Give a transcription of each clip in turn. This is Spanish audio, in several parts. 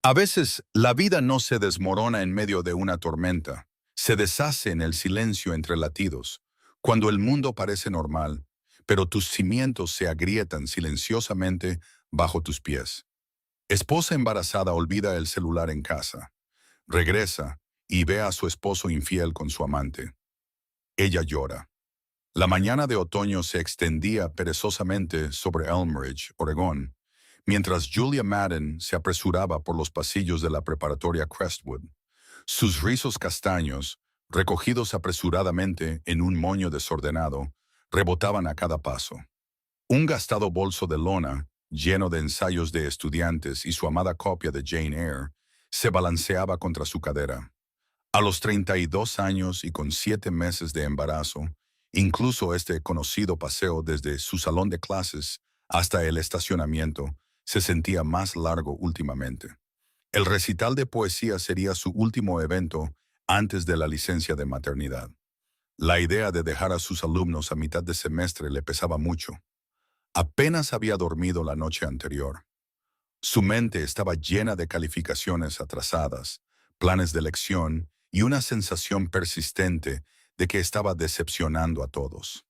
A veces la vida no se desmorona en medio de una tormenta, se deshace en el silencio entre latidos, cuando el mundo parece normal, pero tus cimientos se agrietan silenciosamente bajo tus pies. Esposa embarazada olvida el celular en casa, regresa y ve a su esposo infiel con su amante. Ella llora. La mañana de otoño se extendía perezosamente sobre Elmridge, Oregón, mientras Julia Madden se apresuraba por los pasillos de la preparatoria Crestwood. Sus rizos castaños, recogidos apresuradamente en un moño desordenado, rebotaban a cada paso. Un gastado bolso de lona, lleno de ensayos de estudiantes y su amada copia de Jane Eyre, se balanceaba contra su cadera. A los 32 años y con 7 meses de embarazo, incluso este conocido paseo desde su salón de clases hasta el estacionamiento se sentía más largo últimamente. El recital de poesía sería su último evento antes de la licencia de maternidad. La idea de dejar a sus alumnos a mitad de semestre le pesaba mucho. Apenas había dormido la noche anterior. Su mente estaba llena de calificaciones atrasadas, planes de elección y una sensación persistente de que estaba decepcionando a todos.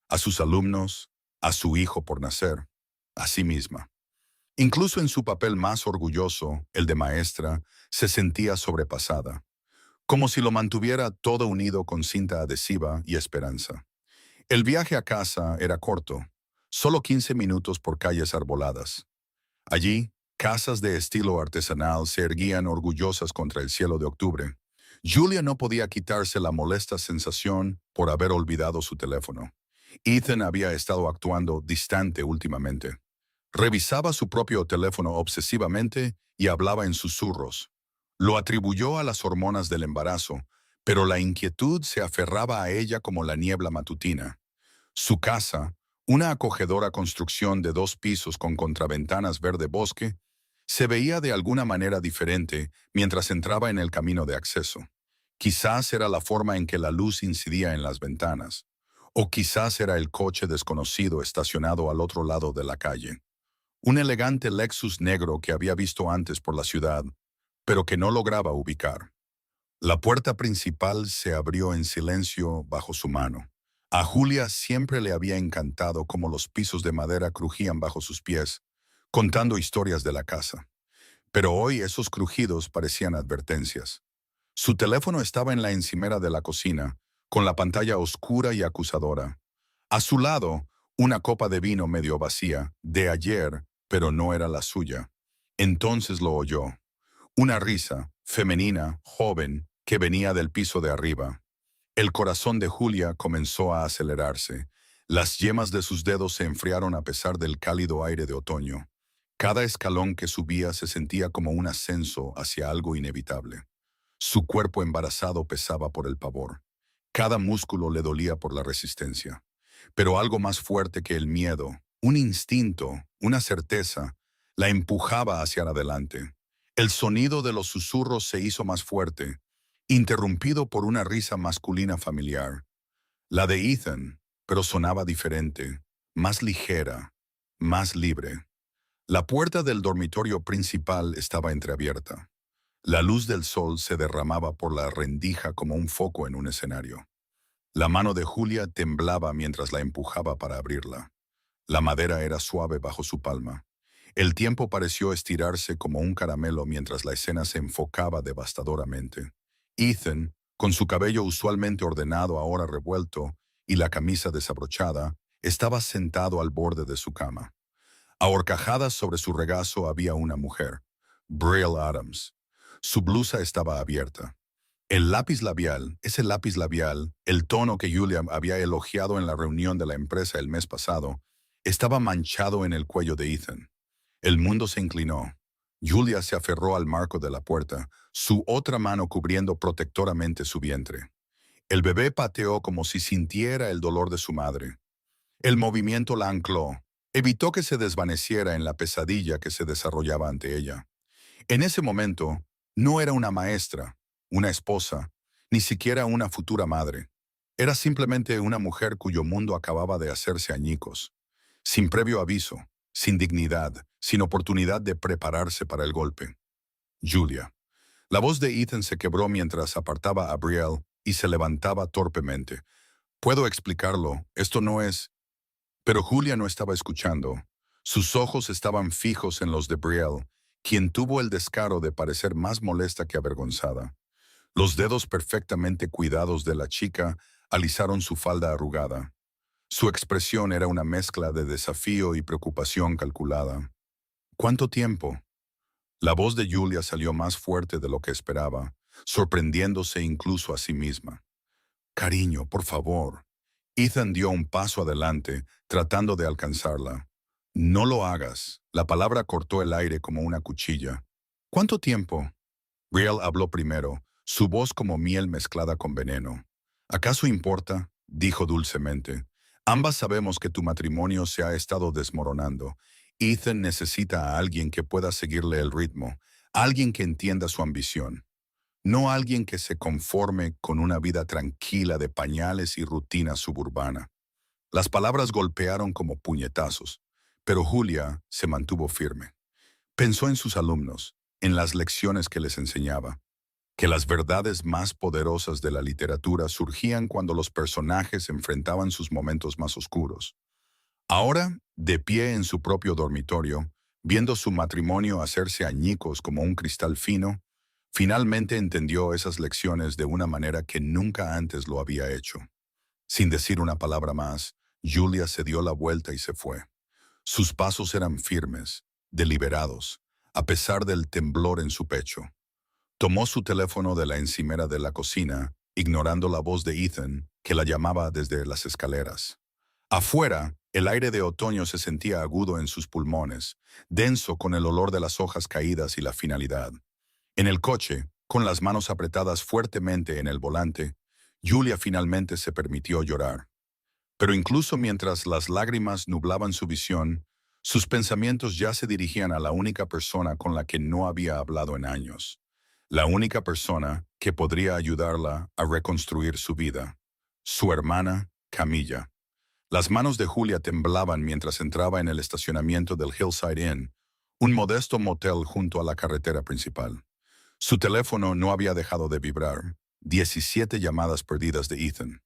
A sus alumnos, a su hijo por nacer, a sí misma. Incluso en su papel más orgulloso, el de maestra, se sentía sobrepasada, como si lo mantuviera todo unido con cinta adhesiva y esperanza. El viaje a casa era corto, solo 15 minutos por calles arboladas. Allí, casas de estilo artesanal se erguían orgullosas contra el cielo de octubre. Julia no podía quitarse la molesta sensación por haber olvidado su teléfono. Ethan había estado actuando distante últimamente. Revisaba su propio teléfono obsesivamente y hablaba en susurros. Lo atribuyó a las hormonas del embarazo, pero la inquietud se aferraba a ella como la niebla matutina. Su casa, una acogedora construcción de 2 pisos con contraventanas verde bosque, se veía de alguna manera diferente mientras entraba en el camino de acceso. Quizás era la forma en que la luz incidía en las ventanas, o quizás era el coche desconocido estacionado al otro lado de la calle. Un elegante Lexus negro que había visto antes por la ciudad, pero que no lograba ubicar. La puerta principal se abrió en silencio bajo su mano. A Julia siempre le había encantado cómo los pisos de madera crujían bajo sus pies, contando historias de la casa. Pero hoy esos crujidos parecían advertencias. Su teléfono estaba en la encimera de la cocina, con la pantalla oscura y acusadora. A su lado, una copa de vino medio vacía, de ayer, pero no era la suya. Entonces lo oyó. Una risa, femenina, joven, que venía del piso de arriba. El corazón de Julia comenzó a acelerarse. Las yemas de sus dedos se enfriaron a pesar del cálido aire de otoño. Cada escalón que subía se sentía como un ascenso hacia algo inevitable. Su cuerpo embarazado pesaba por el pavor. Cada músculo le dolía por la resistencia. Pero algo más fuerte que el miedo, un instinto, una certeza, la empujaba hacia adelante. El sonido de los susurros se hizo más fuerte, interrumpido por una risa masculina familiar. La de Ethan, pero sonaba diferente, más ligera, más libre. La puerta del dormitorio principal estaba entreabierta. La luz del sol se derramaba por la rendija como un foco en un escenario. La mano de Julia temblaba mientras la empujaba para abrirla. La madera era suave bajo su palma. El tiempo pareció estirarse como un caramelo mientras la escena se enfocaba devastadoramente. Ethan, con su cabello usualmente ordenado ahora revuelto y la camisa desabrochada, estaba sentado al borde de su cama. A horcajadas sobre su regazo había una mujer, Brill Adams. Su blusa estaba abierta. El lápiz labial, ese lápiz labial, el tono que Julia había elogiado en la reunión de la empresa el mes pasado, estaba manchado en el cuello de Ethan. El mundo se inclinó. Julia se aferró al marco de la puerta, su otra mano cubriendo protectoramente su vientre. El bebé pateó como si sintiera el dolor de su madre. El movimiento la ancló, evitó que se desvaneciera en la pesadilla que se desarrollaba ante ella. En ese momento, no era una maestra, una esposa, ni siquiera una futura madre. Era simplemente una mujer cuyo mundo acababa de hacerse añicos, sin previo aviso, sin dignidad, sin oportunidad de prepararse para el golpe. Julia. La voz de Ethan se quebró mientras apartaba a Brielle y se levantaba torpemente. Puedo explicarlo, esto no es... Pero Julia no estaba escuchando. Sus ojos estaban fijos en los de Brielle, quien tuvo el descaro de parecer más molesta que avergonzada. Los dedos perfectamente cuidados de la chica alisaron su falda arrugada. Su expresión era una mezcla de desafío y preocupación calculada. ¿Cuánto tiempo? La voz de Julia salió más fuerte de lo que esperaba, sorprendiéndose incluso a sí misma. Cariño, por favor. Ethan dio un paso adelante, tratando de alcanzarla. No lo hagas. La palabra cortó el aire como una cuchilla. ¿Cuánto tiempo? Brielle habló primero, su voz como miel mezclada con veneno. ¿Acaso importa? Dijo dulcemente. Ambas sabemos que tu matrimonio se ha estado desmoronando. Ethan necesita a alguien que pueda seguirle el ritmo, alguien que entienda su ambición. No alguien que se conforme con una vida tranquila de pañales y rutina suburbana. Las palabras golpearon como puñetazos, pero Julia se mantuvo firme. Pensó en sus alumnos, en las lecciones que les enseñaba, que las verdades más poderosas de la literatura surgían cuando los personajes enfrentaban sus momentos más oscuros. Ahora, de pie en su propio dormitorio, viendo su matrimonio hacerse añicos como un cristal fino, finalmente entendió esas lecciones de una manera que nunca antes lo había hecho. Sin decir una palabra más, Julia se dio la vuelta y se fue. Sus pasos eran firmes, deliberados, a pesar del temblor en su pecho. Tomó su teléfono de la encimera de la cocina, ignorando la voz de Ethan, que la llamaba desde las escaleras. Afuera, el aire de otoño se sentía agudo en sus pulmones, denso con el olor de las hojas caídas y la finalidad. En el coche, con las manos apretadas fuertemente en el volante, Julia finalmente se permitió llorar. Pero incluso mientras las lágrimas nublaban su visión, sus pensamientos ya se dirigían a la única persona con la que no había hablado en años. La única persona que podría ayudarla a reconstruir su vida. Su hermana, Camilla. Las manos de Julia temblaban mientras entraba en el estacionamiento del Hillside Inn, un modesto motel junto a la carretera principal. Su teléfono no había dejado de vibrar. 17 llamadas perdidas de Ethan.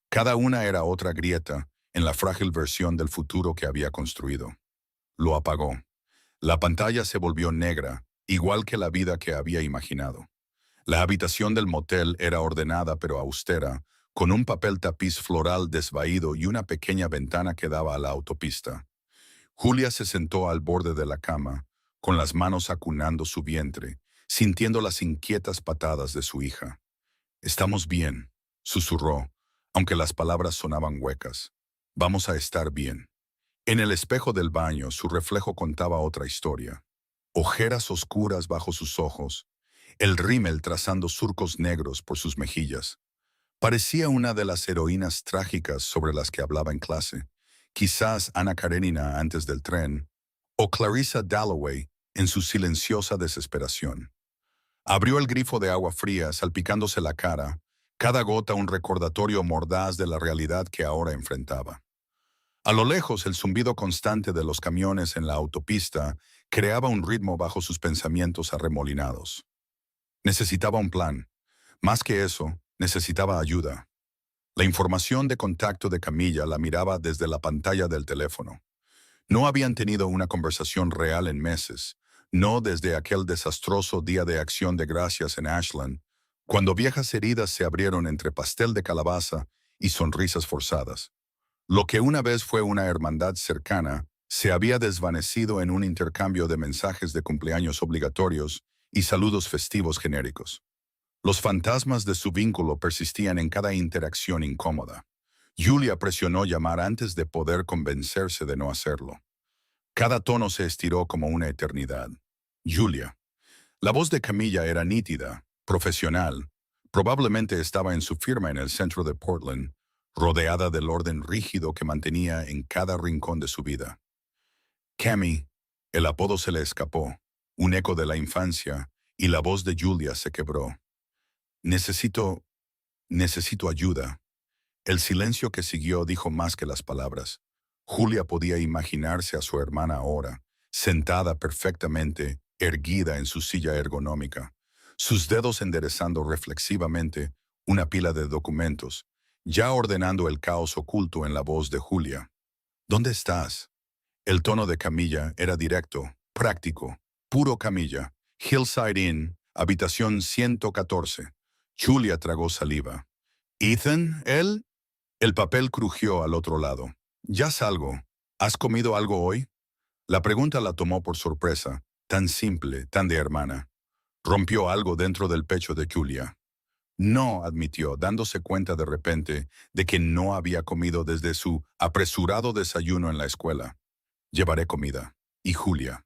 Cada una era otra grieta en la frágil versión del futuro que había construido. Lo apagó. La pantalla se volvió negra, igual que la vida que había imaginado. La habitación del motel era ordenada pero austera, con un papel tapiz floral desvaído y una pequeña ventana que daba a la autopista. Julia se sentó al borde de la cama, con las manos acunando su vientre, sintiendo las inquietas patadas de su hija. «Estamos bien», susurró, aunque las palabras sonaban huecas. «Vamos a estar bien». En el espejo del baño, su reflejo contaba otra historia. Ojeras oscuras bajo sus ojos, el rímel trazando surcos negros por sus mejillas. Parecía una de las heroínas trágicas sobre las que hablaba en clase, quizás Ana Karenina antes del tren, o Clarissa Dalloway en su silenciosa desesperación. Abrió el grifo de agua fría, salpicándose la cara, cada gota un recordatorio mordaz de la realidad que ahora enfrentaba. A lo lejos, el zumbido constante de los camiones en la autopista creaba un ritmo bajo sus pensamientos arremolinados. Necesitaba un plan. Más que eso, necesitaba ayuda. La información de contacto de Camilla la miraba desde la pantalla del teléfono. No habían tenido una conversación real en meses, no desde aquel desastroso día de Acción de Gracias en Ashland, cuando viejas heridas se abrieron entre pastel de calabaza y sonrisas forzadas. Lo que una vez fue una hermandad cercana se había desvanecido en un intercambio de mensajes de cumpleaños obligatorios y saludos festivos genéricos. Los fantasmas de su vínculo persistían en cada interacción incómoda. Julia presionó llamar antes de poder convencerse de no hacerlo. Cada tono se estiró como una eternidad. Julia. La voz de Camilla era nítida, profesional. Probablemente estaba en su firma en el centro de Portland, rodeada del orden rígido que mantenía en cada rincón de su vida. Cammy, el apodo se le escapó, un eco de la infancia, y la voz de Julia se quebró. Necesito ayuda. El silencio que siguió dijo más que las palabras. Julia podía imaginarse a su hermana ahora, sentada perfectamente, erguida en su silla ergonómica, sus dedos enderezando reflexivamente una pila de documentos, ya ordenando el caos oculto en la voz de Julia. ¿Dónde estás? El tono de Camilla era directo, práctico, puro Camilla. Hillside Inn, habitación 114. Julia tragó saliva. ¿Ethan? ¿Él? El papel crujió al otro lado. Ya salgo. ¿Has comido algo hoy? La pregunta la tomó por sorpresa, tan simple, tan de hermana. Rompió algo dentro del pecho de Julia. No, admitió, dándose cuenta de repente de que no había comido desde su apresurado desayuno en la escuela. Llevaré comida. Y Julia.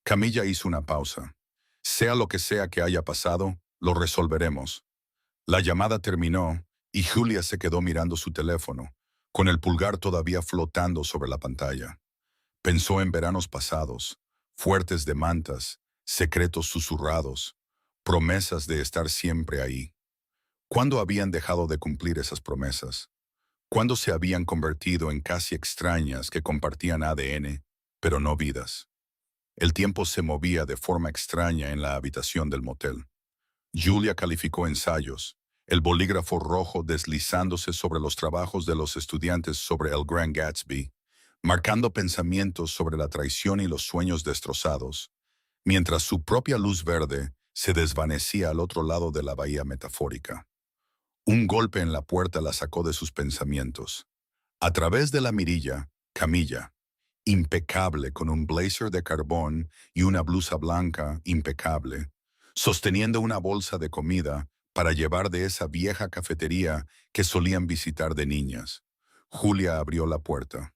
Camilla hizo una pausa. Sea lo que sea que haya pasado, lo resolveremos. La llamada terminó y Julia se quedó mirando su teléfono, con el pulgar todavía flotando sobre la pantalla. Pensó en veranos pasados, fuertes de mantas, secretos susurrados, promesas de estar siempre ahí. ¿Cuándo habían dejado de cumplir esas promesas? ¿Cuándo se habían convertido en casi extrañas que compartían ADN, pero no vidas? El tiempo se movía de forma extraña en la habitación del motel. Julia calificó ensayos, el bolígrafo rojo deslizándose sobre los trabajos de los estudiantes sobre el Gran Gatsby, marcando pensamientos sobre la traición y los sueños destrozados, mientras su propia luz verde se desvanecía al otro lado de la bahía metafórica. Un golpe en la puerta la sacó de sus pensamientos. A través de la mirilla, Camilla, impecable con un blazer de carbón y una blusa blanca impecable, sosteniendo una bolsa de comida para llevar de esa vieja cafetería que solían visitar de niñas. Julia abrió la puerta.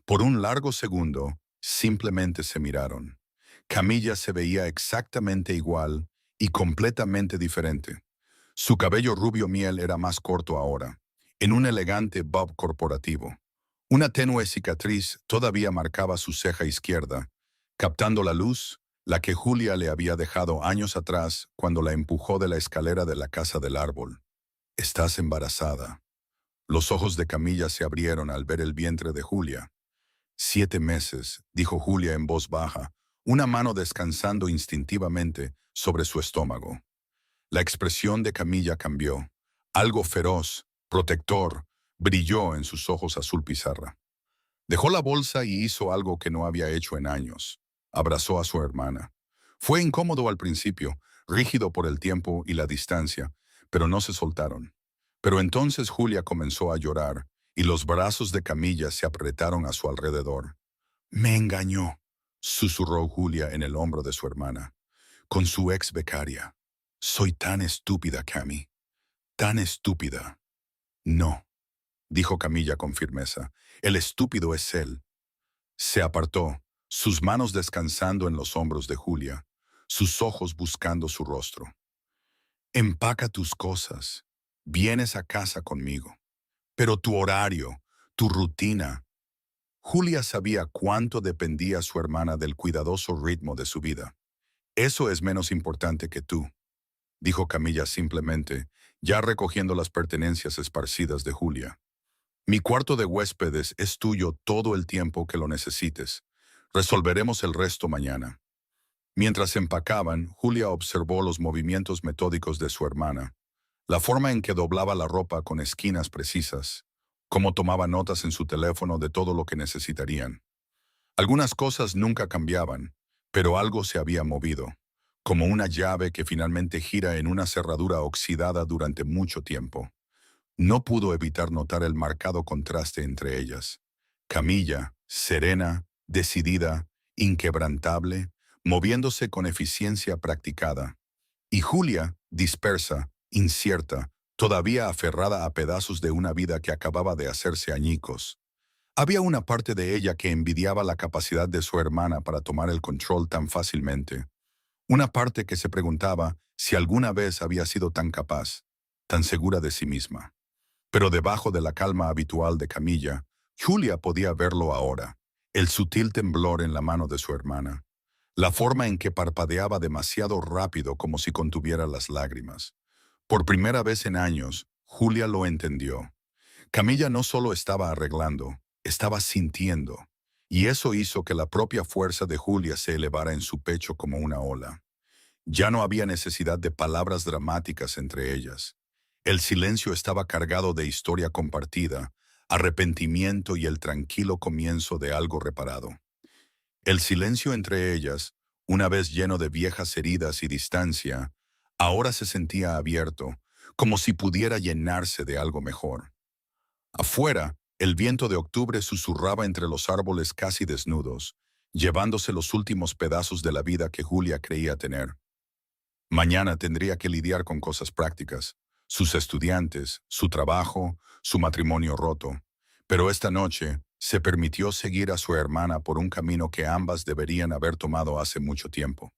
Por un largo segundo, simplemente se miraron. Camilla se veía exactamente igual y completamente diferente. Su cabello rubio miel era más corto ahora, en un elegante bob corporativo. Una tenue cicatriz todavía marcaba su ceja izquierda, captando la luz, la que Julia le había dejado años atrás cuando la empujó de la escalera de la casa del árbol. «Estás embarazada». Los ojos de Camilla se abrieron al ver el vientre de Julia. 7 meses, dijo Julia en voz baja, una mano descansando instintivamente sobre su estómago. La expresión de Camilla cambió. Algo feroz, protector, brilló en sus ojos azul pizarra. Dejó la bolsa y hizo algo que no había hecho en años. Abrazó a su hermana. Fue incómodo al principio, rígido por el tiempo y la distancia, pero no se soltaron. Pero entonces Julia comenzó a llorar y los brazos de Camilla se apretaron a su alrededor. «Me engañó», susurró Julia en el hombro de su hermana, «con su ex becaria. Soy tan estúpida, Cami. Tan estúpida». «No», dijo Camilla con firmeza. «El estúpido es él». Se apartó, sus manos descansando en los hombros de Julia, sus ojos buscando su rostro. «Empaca tus cosas. Vienes a casa conmigo. Pero tu horario, tu rutina». Julia sabía cuánto dependía su hermana del cuidadoso ritmo de su vida. «Eso es menos importante que tú», dijo Camilla simplemente, ya recogiendo las pertenencias esparcidas de Julia. «Mi cuarto de huéspedes es tuyo todo el tiempo que lo necesites. Resolveremos el resto mañana». Mientras empacaban, Julia observó los movimientos metódicos de su hermana, la forma en que doblaba la ropa con esquinas precisas, cómo tomaba notas en su teléfono de todo lo que necesitarían. Algunas cosas nunca cambiaban, pero algo se había movido, como una llave que finalmente gira en una cerradura oxidada durante mucho tiempo. No pudo evitar notar el marcado contraste entre ellas. Camilla, serena, decidida, inquebrantable, moviéndose con eficiencia practicada. Y Julia, dispersa, incierta, todavía aferrada a pedazos de una vida que acababa de hacerse añicos. Había una parte de ella que envidiaba la capacidad de su hermana para tomar el control tan fácilmente. Una parte que se preguntaba si alguna vez había sido tan capaz, tan segura de sí misma. Pero debajo de la calma habitual de Camilla, Julia podía verlo ahora, el sutil temblor en la mano de su hermana, la forma en que parpadeaba demasiado rápido como si contuviera las lágrimas. Por primera vez en años, Julia lo entendió. Camilla no solo estaba arreglando, estaba sintiendo. y eso hizo que la propia fuerza de Julia se elevara en su pecho como una ola. Ya no había necesidad de palabras dramáticas entre ellas. El silencio estaba cargado de historia compartida, arrepentimiento y el tranquilo comienzo de algo reparado. El silencio entre ellas, una vez lleno de viejas heridas y distancia, ahora se sentía abierto, como si pudiera llenarse de algo mejor. Afuera, el viento de octubre susurraba entre los árboles casi desnudos, llevándose los últimos pedazos de la vida que Julia creía tener. Mañana tendría que lidiar con cosas prácticas, sus estudiantes, su trabajo, su matrimonio roto. Pero esta noche se permitió seguir a su hermana por un camino que ambas deberían haber tomado hace mucho tiempo.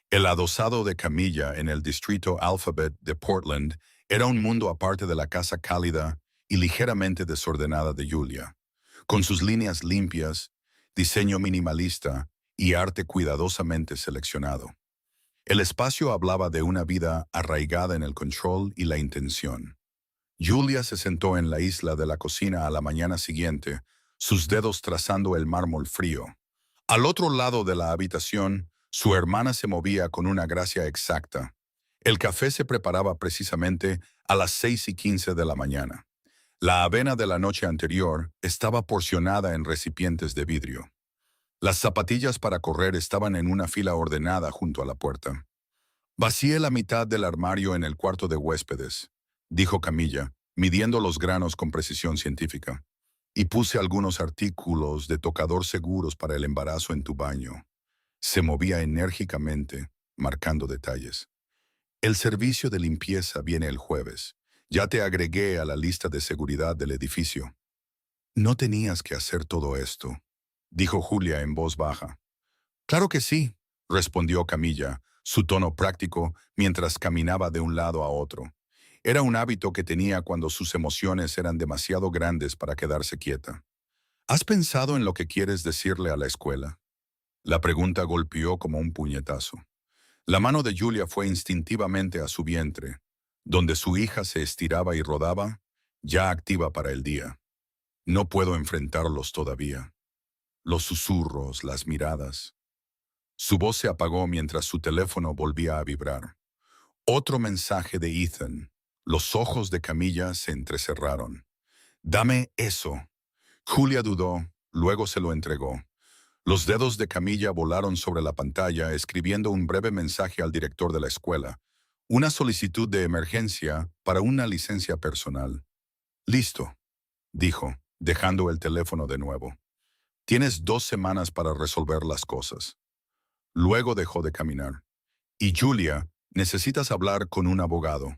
El adosado de Camilla en el distrito Alphabet de Portland era un mundo aparte de la casa cálida y ligeramente desordenada de Julia, con sus líneas limpias, diseño minimalista y arte cuidadosamente seleccionado. El espacio hablaba de una vida arraigada en el control y la intención. Julia se sentó en la isla de la cocina a la mañana siguiente, sus dedos trazando el mármol frío. Al otro lado de la habitación, su hermana se movía con una gracia exacta. El café se preparaba precisamente a las 6:15 de la mañana. La avena de la noche anterior estaba porcionada en recipientes de vidrio. Las zapatillas para correr estaban en una fila ordenada junto a la puerta. Vacié la mitad del armario en el cuarto de huéspedes, dijo Camilla, midiendo los granos con precisión científica, y puse algunos artículos de tocador seguros para el embarazo en tu baño. Se movía enérgicamente, marcando detalles. El servicio de limpieza viene el jueves. Ya te agregué a la lista de seguridad del edificio. No tenías que hacer todo esto, dijo Julia en voz baja. Claro que sí, respondió Camilla, su tono práctico mientras caminaba de un lado a otro. Era un hábito que tenía cuando sus emociones eran demasiado grandes para quedarse quieta. ¿Has pensado en lo que quieres decirle a la escuela? La pregunta golpeó como un puñetazo. La mano de Julia fue instintivamente a su vientre, donde su hija se estiraba y rodaba, ya activa para el día. No puedo enfrentarlos todavía. Los susurros, las miradas. Su voz se apagó mientras su teléfono volvía a vibrar. Otro mensaje de Ethan. Los ojos de Camilla se entrecerraron. Dame eso. Julia dudó, luego se lo entregó. Los dedos de Camilla volaron sobre la pantalla escribiendo un breve mensaje al director de la escuela. Una solicitud de emergencia para una licencia personal. Listo, dijo, dejando el teléfono de nuevo. Tienes 2 semanas para resolver las cosas. Luego dejó de caminar. Y Julia, necesitas hablar con un abogado.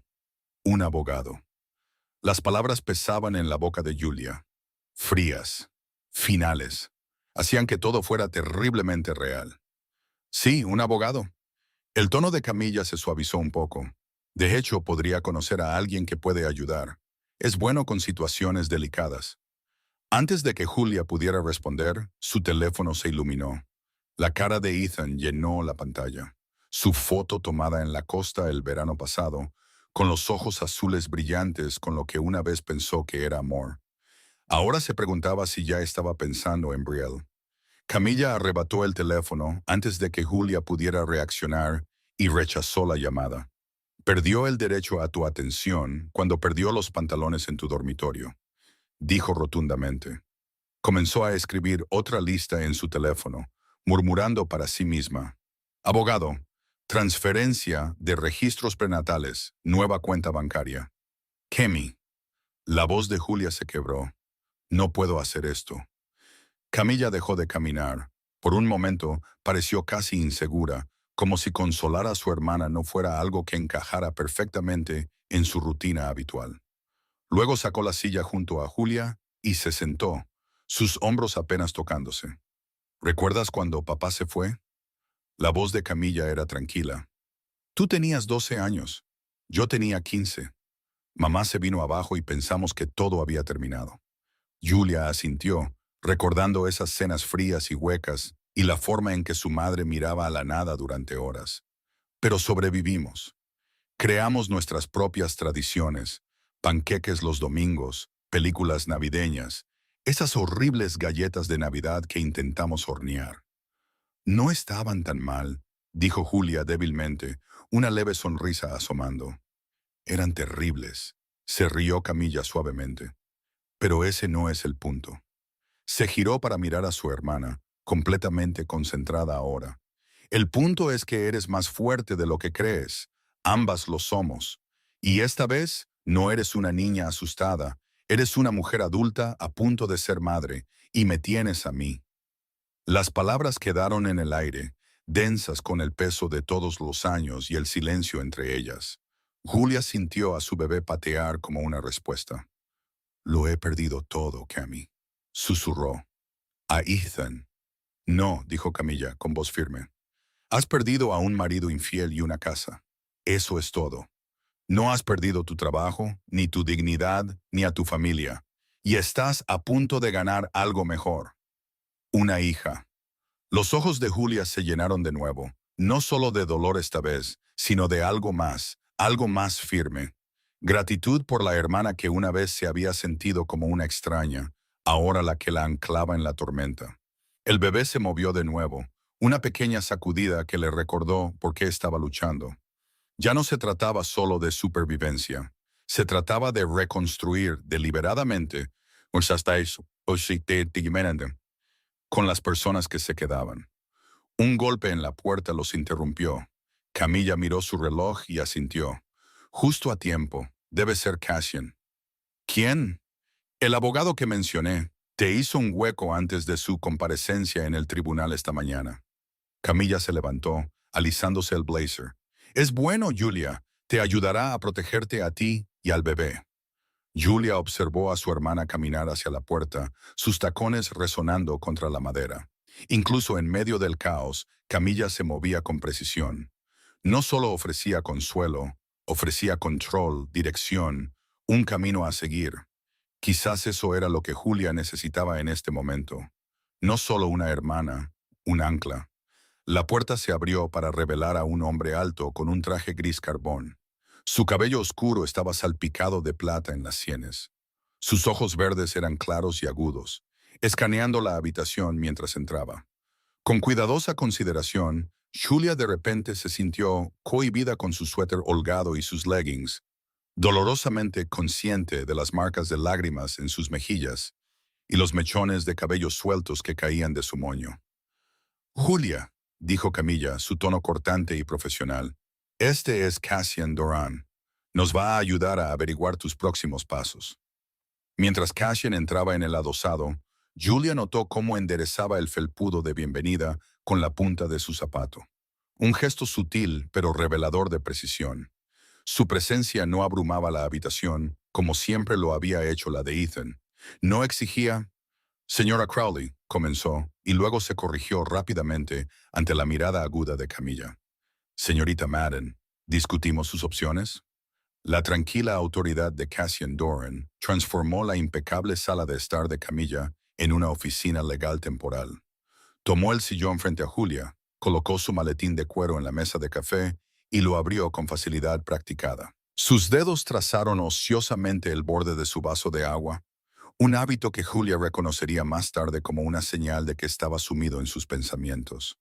Un abogado. Las palabras pesaban en la boca de Julia. Frías. Finales. Hacían que todo fuera terriblemente real. Sí, un abogado. El tono de Camilla se suavizó un poco. De hecho, podría conocer a alguien que puede ayudar. Es bueno con situaciones delicadas. Antes de que Julia pudiera responder, su teléfono se iluminó. La cara de Ethan llenó la pantalla. Su foto tomada en la costa el verano pasado, con los ojos azules brillantes con lo que una vez pensó que era amor. Ahora se preguntaba si ya estaba pensando en Brielle. Camilla arrebató el teléfono antes de que Julia pudiera reaccionar y rechazó la llamada. Perdió el derecho a tu atención cuando perdió los pantalones en tu dormitorio, dijo rotundamente. Comenzó a escribir otra lista en su teléfono, murmurando para sí misma. Abogado, transferencia de registros prenatales, nueva cuenta bancaria. Kemi. La voz de Julia se quebró. No puedo hacer esto. Camilla dejó de caminar. Por un momento pareció casi insegura, como si consolar a su hermana no fuera algo que encajara perfectamente en su rutina habitual. Luego sacó la silla junto a Julia y se sentó, sus hombros apenas tocándose. ¿Recuerdas cuando papá se fue? La voz de Camilla era tranquila. Tú tenías 12 años. Yo tenía 15. Mamá se vino abajo y pensamos que todo había terminado. Julia asintió, recordando esas cenas frías y huecas y la forma en que su madre miraba a la nada durante horas. Pero sobrevivimos. Creamos nuestras propias tradiciones, panqueques los domingos, películas navideñas, Esas horribles galletas de Navidad que intentamos hornear. No estaban tan mal, dijo Julia débilmente, una leve sonrisa asomando. Eran terribles, se rió Camilla suavemente. Pero ese no es el punto. Se giró para mirar a su hermana, completamente concentrada ahora. El punto es que eres más fuerte de lo que crees. Ambas lo somos. Y esta vez no eres una niña asustada, eres una mujer adulta a punto de ser madre, y me tienes a mí. Las palabras quedaron en el aire, densas con el peso de todos los años y el silencio entre ellas. Julia sintió a su bebé patear como una respuesta. Lo he perdido todo, Cammy, susurró. A Ethan. No, dijo Camilla con voz firme. Has perdido a un marido infiel y una casa. Eso es todo. No has perdido tu trabajo, ni tu dignidad, ni a tu familia. Y estás a punto de ganar algo mejor. Una hija. Los ojos de Julia se llenaron de nuevo, no solo de dolor esta vez, sino de algo más firme. Gratitud por la hermana que una vez se había sentido como una extraña, ahora la que la anclaba en la tormenta. El bebé se movió de nuevo, una pequeña sacudida que le recordó por qué estaba luchando. Ya no se trataba solo de supervivencia, se trataba de reconstruir deliberadamente, pues hasta eso, con las personas que se quedaban. Un golpe en la puerta los interrumpió. Camilla miró su reloj y asintió. Justo a tiempo. Debe ser Cassian. ¿Quién? El abogado que mencioné. Te hizo un hueco antes de su comparecencia en el tribunal esta mañana. Camilla se levantó, alisándose el blazer. Es bueno, Julia. Te ayudará a protegerte a ti y al bebé. Julia observó a su hermana caminar hacia la puerta, sus tacones resonando contra la madera. Incluso en medio del caos, Camilla se movía con precisión. No solo ofrecía consuelo, ofrecía control, dirección, un camino a seguir. Quizás eso era lo que Julia necesitaba en este momento. No solo una hermana, un ancla. La puerta se abrió para revelar a un hombre alto con un traje gris carbón. Su cabello oscuro estaba salpicado de plata en las sienes. Sus ojos verdes eran claros y agudos, escaneando la habitación mientras entraba. Con cuidadosa consideración, Julia de repente se sintió cohibida con su suéter holgado y sus leggings, dolorosamente consciente de las marcas de lágrimas en sus mejillas y los mechones de cabello sueltos que caían de su moño. Julia, dijo Camilla, su tono cortante y profesional, este es Cassian Doran. Nos va a ayudar a averiguar tus próximos pasos. Mientras Cassian entraba en el adosado, Julia notó cómo enderezaba el felpudo de bienvenida con la punta de su zapato. Un gesto sutil pero revelador de precisión. Su presencia no abrumaba la habitación, como siempre lo había hecho la de Ethan. No exigía. Señora Crowley, comenzó, y luego se corrigió rápidamente ante la mirada aguda de Camilla. Señorita Madden, ¿discutimos sus opciones? La tranquila autoridad de Cassian Doran transformó la impecable sala de estar de Camilla en una oficina legal temporal. Tomó el sillón frente a Julia, colocó su maletín de cuero en la mesa de café y lo abrió con facilidad practicada. Sus dedos trazaron ociosamente el borde de su vaso de agua, un hábito que Julia reconocería más tarde como una señal de que estaba sumido en sus pensamientos.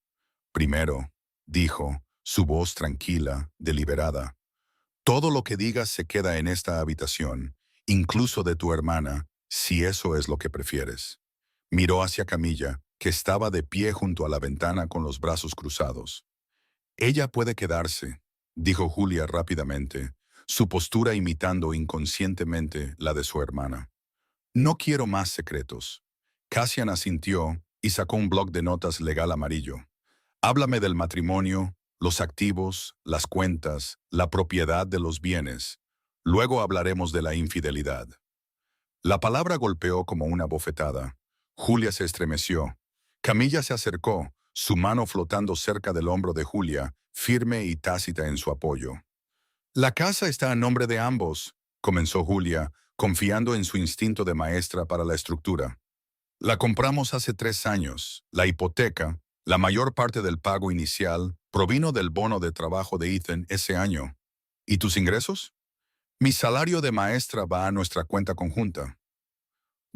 Primero, dijo, su voz tranquila, deliberada, todo lo que digas se queda en esta habitación, incluso de tu hermana, si eso es lo que prefieres. Miró hacia Camilla, que estaba de pie junto a la ventana con los brazos cruzados. Ella puede quedarse, dijo Julia rápidamente, su postura imitando inconscientemente la de su hermana. No quiero más secretos. Cassian asintió y sacó un bloc de notas legal amarillo. Háblame del matrimonio, los activos, las cuentas, la propiedad de los bienes. Luego hablaremos de la infidelidad. La palabra golpeó como una bofetada. Julia se estremeció. Camilla se acercó, su mano flotando cerca del hombro de Julia, firme y tácita en su apoyo. La casa está a nombre de ambos, comenzó Julia, confiando en su instinto de maestra para la estructura. La compramos hace 3 años. La hipoteca, la mayor parte del pago inicial, provino del bono de trabajo de Ethan ese año. ¿Y tus ingresos? Mi salario de maestra va a nuestra cuenta conjunta.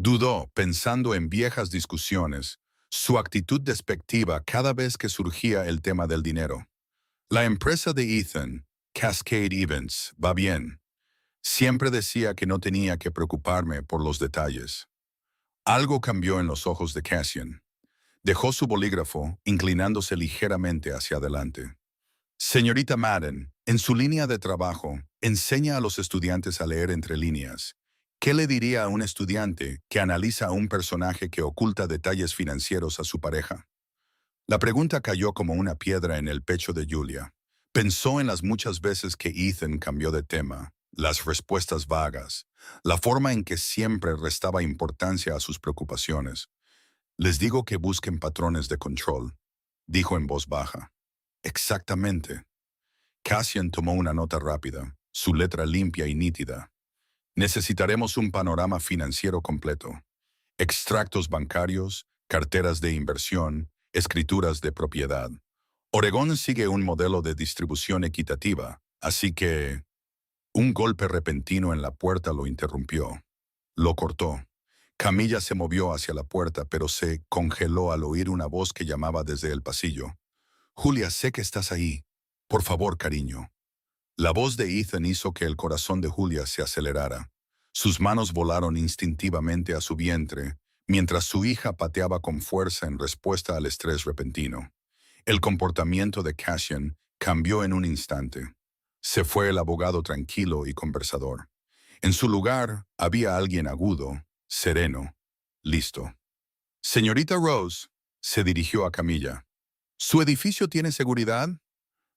Dudó, pensando en viejas discusiones, su actitud despectiva cada vez que surgía el tema del dinero. La empresa de Ethan, Cascade Events, va bien. Siempre decía que no tenía que preocuparme por los detalles. Algo cambió en los ojos de Cassian. Dejó su bolígrafo, inclinándose ligeramente hacia adelante. Señorita Madden, en su línea de trabajo, enseña a los estudiantes a leer entre líneas. ¿Qué le diría a un estudiante que analiza a un personaje que oculta detalles financieros a su pareja? La pregunta cayó como una piedra en el pecho de Julia. Pensó en las muchas veces que Ethan cambió de tema, las respuestas vagas, la forma en que siempre restaba importancia a sus preocupaciones. Les digo que busquen patrones de control, dijo en voz baja. Exactamente. Cassian tomó una nota rápida, su letra limpia y nítida. Necesitaremos un panorama financiero completo. Extractos bancarios, carteras de inversión, escrituras de propiedad. Oregón sigue un modelo de distribución equitativa, así que... Un golpe repentino en la puerta lo interrumpió. Lo cortó. Camilla se movió hacia la puerta, pero se congeló al oír una voz que llamaba desde el pasillo. Julia, sé que estás ahí. Por favor, cariño. La voz de Ethan hizo que el corazón de Julia se acelerara. Sus manos volaron instintivamente a su vientre, mientras su hija pateaba con fuerza en respuesta al estrés repentino. El comportamiento de Cassian cambió en un instante. Se fue el abogado tranquilo y conversador. En su lugar había alguien agudo, sereno, listo. Señorita Rose, se dirigió a Camilla. ¿Su edificio tiene seguridad?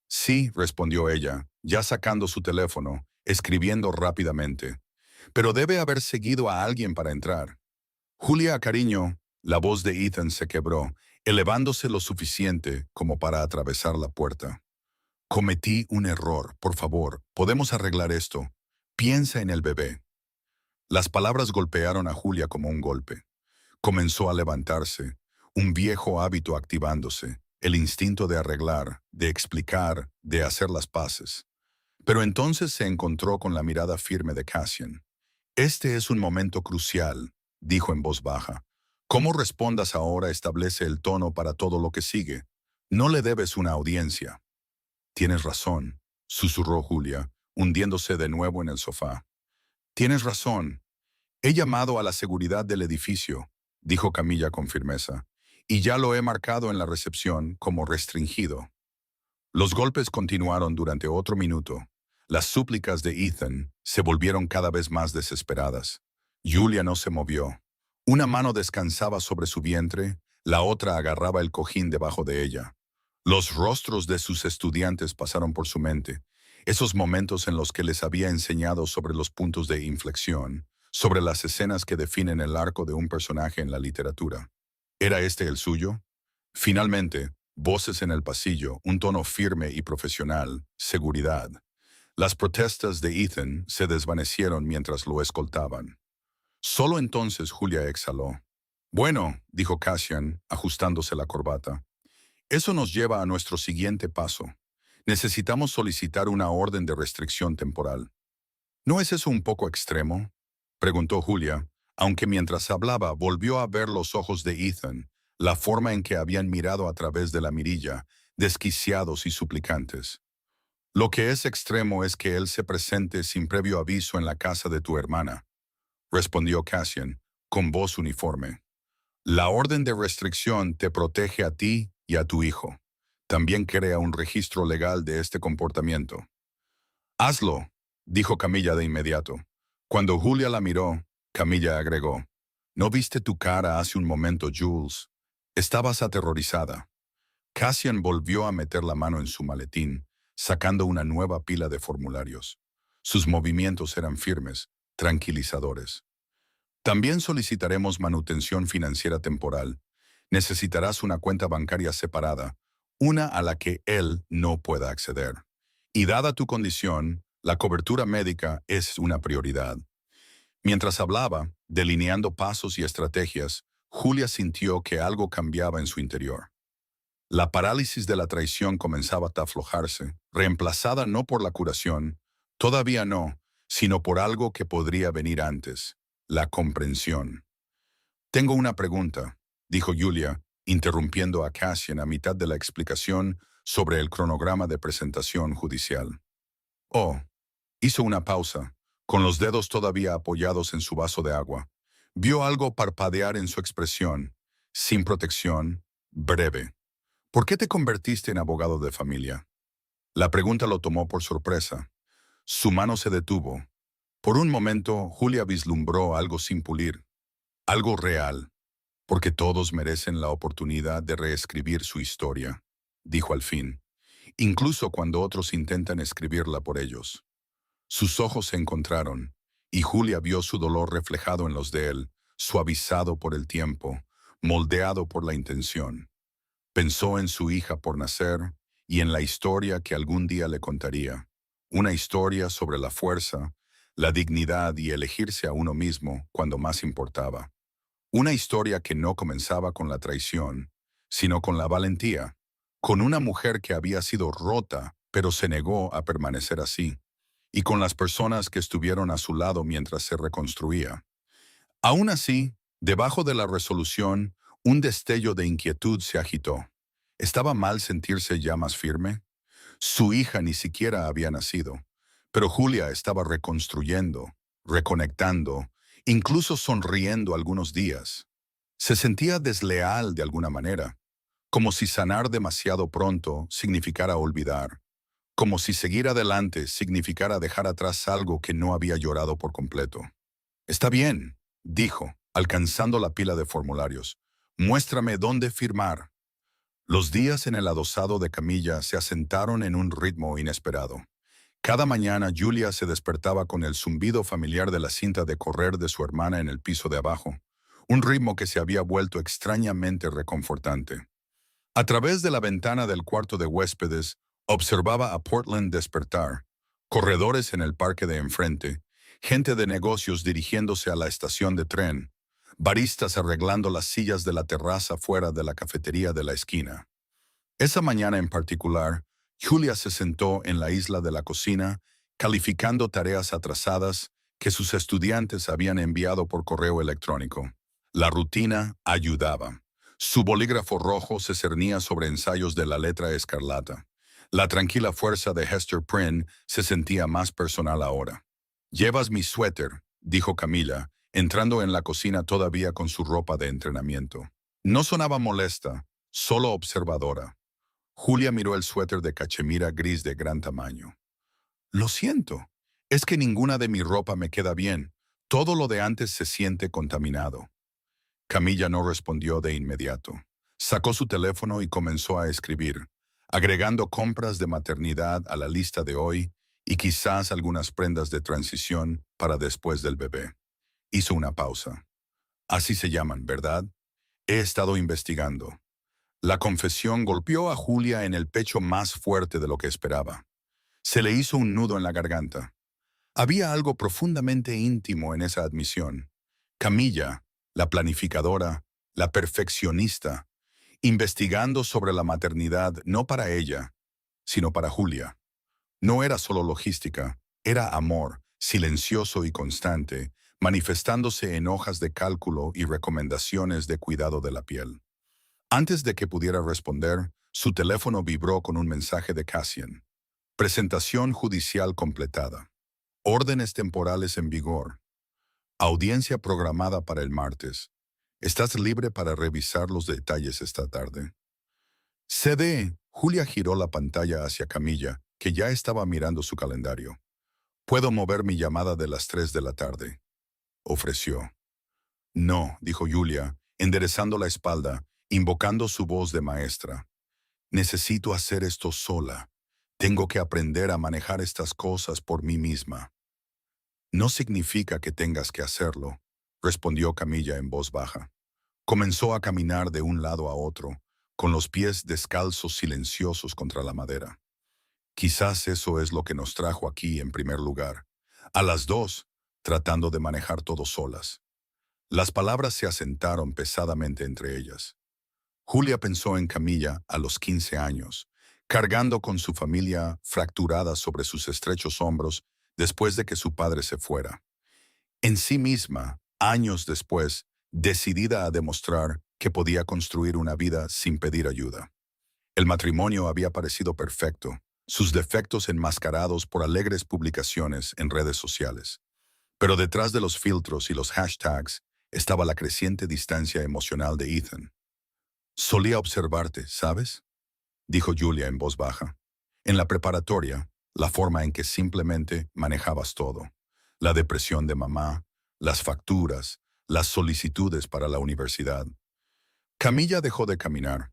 Sí, respondió ella, ya sacando su teléfono, escribiendo rápidamente. Pero debe haber seguido a alguien para entrar. Julia, cariño, la voz de Ethan se quebró, elevándose lo suficiente como para atravesar la puerta. Cometí un error, por favor, podemos arreglar esto. Piensa en el bebé. Las palabras golpearon a Julia como un golpe. Comenzó a levantarse, un viejo hábito activándose, el instinto de arreglar, de explicar, de hacer las paces. Pero entonces se encontró con la mirada firme de Cassian. Este es un momento crucial, dijo en voz baja. Cómo respondas ahora establece el tono para todo lo que sigue. No le debes una audiencia. Tienes razón, susurró Julia, hundiéndose de nuevo en el sofá. Tienes razón. He llamado a la seguridad del edificio, dijo Camilla con firmeza, y ya lo he marcado en la recepción como restringido. Los golpes continuaron durante otro minuto. Las súplicas de Ethan se volvieron cada vez más desesperadas. Julia no se movió. Una mano descansaba sobre su vientre, la otra agarraba el cojín debajo de ella. Los rostros de sus estudiantes pasaron por su mente, esos momentos en los que les había enseñado sobre los puntos de inflexión, sobre las escenas que definen el arco de un personaje en la literatura. ¿Era este el suyo? Finalmente, voces en el pasillo, un tono firme y profesional, seguridad. Las protestas de Ethan se desvanecieron mientras lo escoltaban. Solo entonces Julia exhaló. Bueno, dijo Cassian, ajustándose la corbata. Eso nos lleva a nuestro siguiente paso. Necesitamos solicitar una orden de restricción temporal. ¿No es eso un poco extremo?, preguntó Julia, aunque mientras hablaba volvió a ver los ojos de Ethan, la forma en que habían mirado a través de la mirilla, desquiciados y suplicantes. Lo que es extremo es que él se presente sin previo aviso en la casa de tu hermana, respondió Cassian, con voz uniforme. La orden de restricción te protege a ti y a tu hijo. También crea un registro legal de este comportamiento. Hazlo, dijo Camilla de inmediato. Cuando Julia la miró, Camilla agregó, ¿no viste tu cara hace un momento, Jules? Estabas aterrorizada. Cassian volvió a meter la mano en su maletín, sacando una nueva pila de formularios. Sus movimientos eran firmes, tranquilizadores. También solicitaremos manutención financiera temporal. Necesitarás una cuenta bancaria separada, una a la que él no pueda acceder. Y dada tu condición, la cobertura médica es una prioridad. Mientras hablaba, delineando pasos y estrategias, Julia sintió que algo cambiaba en su interior. La parálisis de la traición comenzaba a aflojarse, reemplazada no por la curación, todavía no, sino por algo que podría venir antes, la comprensión. Tengo una pregunta, dijo Julia, interrumpiendo a Cassian a mitad de la explicación sobre el cronograma de presentación judicial. Oh, hizo una pausa, con los dedos todavía apoyados en su vaso de agua. Vio algo parpadear en su expresión, sin protección, breve. ¿Por qué te convertiste en abogado de familia? La pregunta lo tomó por sorpresa. Su mano se detuvo. Por un momento, Julia vislumbró algo sin pulir, algo real, porque todos merecen la oportunidad de reescribir su historia, dijo al fin, incluso cuando otros intentan escribirla por ellos. Sus ojos se encontraron, y Julia vio su dolor reflejado en los de él, suavizado por el tiempo, moldeado por la intención. Pensó en su hija por nacer y en la historia que algún día le contaría. Una historia sobre la fuerza, la dignidad y elegirse a uno mismo cuando más importaba. Una historia que no comenzaba con la traición, sino con la valentía, con una mujer que había sido rota, pero se negó a permanecer así, y con las personas que estuvieron a su lado mientras se reconstruía. Aún así, debajo de la resolución, un destello de inquietud se agitó. ¿Estaba mal sentirse ya más firme? Su hija ni siquiera había nacido, pero Julia estaba reconstruyendo, reconectando, incluso sonriendo algunos días. Se sentía desleal de alguna manera, como si sanar demasiado pronto significara olvidar, como si seguir adelante significara dejar atrás algo que no había llorado por completo. Está bien, dijo, alcanzando la pila de formularios. Muéstrame dónde firmar. Los días en el adosado de Camilla se asentaron en un ritmo inesperado. Cada mañana Julia se despertaba con el zumbido familiar de la cinta de correr de su hermana en el piso de abajo, un ritmo que se había vuelto extrañamente reconfortante. A través de la ventana del cuarto de huéspedes, observaba a Portland despertar, corredores en el parque de enfrente, gente de negocios dirigiéndose a la estación de tren, baristas arreglando las sillas de la terraza fuera de la cafetería de la esquina. Esa mañana en particular, Julia se sentó en la isla de la cocina, calificando tareas atrasadas que sus estudiantes habían enviado por correo electrónico. La rutina ayudaba. Su bolígrafo rojo se cernía sobre ensayos de la letra escarlata. La tranquila fuerza de Hester Prynne se sentía más personal ahora. «Llevas mi suéter», dijo Camilla, entrando en la cocina todavía con su ropa de entrenamiento. No sonaba molesta, solo observadora. Julia miró el suéter de cachemira gris de gran tamaño. «Lo siento, es que ninguna de mi ropa me queda bien. Todo lo de antes se siente contaminado». Camilla no respondió de inmediato. Sacó su teléfono y comenzó a escribir, agregando compras de maternidad a la lista de hoy y quizás algunas prendas de transición para después del bebé. Hizo una pausa. «Así se llaman, ¿verdad? He estado investigando». La confesión golpeó a Julia en el pecho más fuerte de lo que esperaba. Se le hizo un nudo en la garganta. Había algo profundamente íntimo en esa admisión. Camilla, la planificadora, la perfeccionista, investigando sobre la maternidad no para ella, sino para Julia. No era solo logística, era amor, silencioso y constante, manifestándose en hojas de cálculo y recomendaciones de cuidado de la piel. Antes de que pudiera responder, su teléfono vibró con un mensaje de Cassian. Presentación judicial completada. Órdenes temporales en vigor. Audiencia programada para el martes. ¿Estás libre para revisar los detalles esta tarde? CD. Julia giró la pantalla hacia Camilla, que ya estaba mirando su calendario. «Puedo mover mi llamada de las 3 de la tarde», ofreció. «No», dijo Julia, enderezando la espalda, invocando su voz de maestra. «Necesito hacer esto sola. Tengo que aprender a manejar estas cosas por mí misma». «No significa que tengas que hacerlo», respondió Camilla en voz baja. Comenzó a caminar de un lado a otro, con los pies descalzos silenciosos contra la madera. Quizás eso es lo que nos trajo aquí en primer lugar, a las dos, tratando de manejar todo solas. Las palabras se asentaron pesadamente entre ellas. Julia pensó en Camilla a los 15 años, cargando con su familia fracturada sobre sus estrechos hombros después de que su padre se fuera. En sí misma, años después, decidida a demostrar que podía construir una vida sin pedir ayuda. El matrimonio había parecido perfecto, sus defectos enmascarados por alegres publicaciones en redes sociales. Pero detrás de los filtros y los hashtags estaba la creciente distancia emocional de Ethan. Solía observarte, ¿sabes?, dijo Julia en voz baja. En la preparatoria, la forma en que simplemente manejabas todo. La depresión de mamá, las facturas, las solicitudes para la universidad. Camilla dejó de caminar.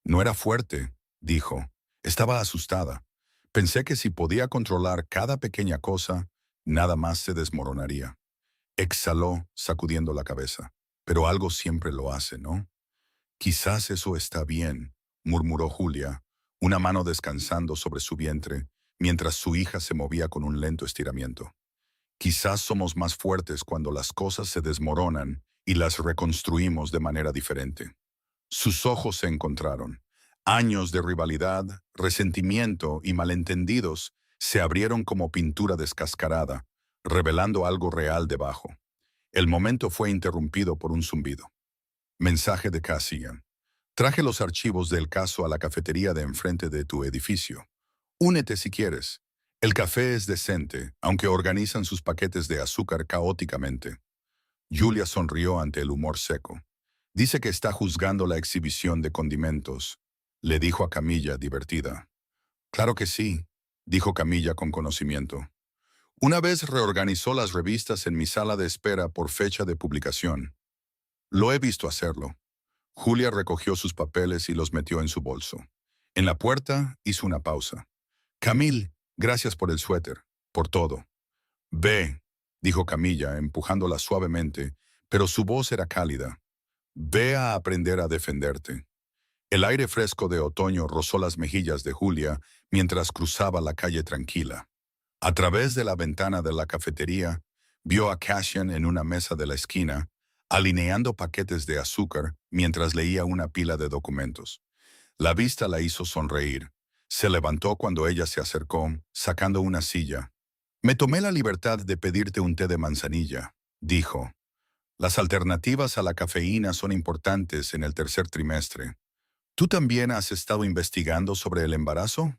No era fuerte, dijo. Estaba asustada. Pensé que si podía controlar cada pequeña cosa, nada más se desmoronaría. Exhaló, sacudiendo la cabeza. Pero algo siempre lo hace, ¿no? Quizás eso está bien, murmuró Julia, una mano descansando sobre su vientre, mientras su hija se movía con un lento estiramiento. Quizás somos más fuertes cuando las cosas se desmoronan y las reconstruimos de manera diferente. Sus ojos se encontraron. Años de rivalidad, resentimiento y malentendidos se abrieron como pintura descascarada, revelando algo real debajo. El momento fue interrumpido por un zumbido. Mensaje de Cassian. Traje los archivos del caso a la cafetería de enfrente de tu edificio. Únete si quieres. El café es decente, aunque organizan sus paquetes de azúcar caóticamente. Julia sonrió ante el humor seco. Dice que está juzgando la exhibición de condimentos, le dijo a Camilla, divertida. Claro que sí, dijo Camilla con conocimiento. Una vez reorganizó las revistas en mi sala de espera por fecha de publicación. Lo he visto hacerlo. Julia recogió sus papeles y los metió en su bolso. En la puerta hizo una pausa. Camille, gracias por el suéter, por todo. Ve, dijo Camilla, empujándola suavemente, pero su voz era cálida. Ve a aprender a defenderte. El aire fresco de otoño rozó las mejillas de Julia mientras cruzaba la calle tranquila. A través de la ventana de la cafetería, vio a Cassian en una mesa de la esquina, alineando paquetes de azúcar mientras leía una pila de documentos. La vista la hizo sonreír. Se levantó cuando ella se acercó, sacando una silla. Me tomé la libertad de pedirte un té de manzanilla, dijo. Las alternativas a la cafeína son importantes en el tercer trimestre. ¿Tú también has estado investigando sobre el embarazo?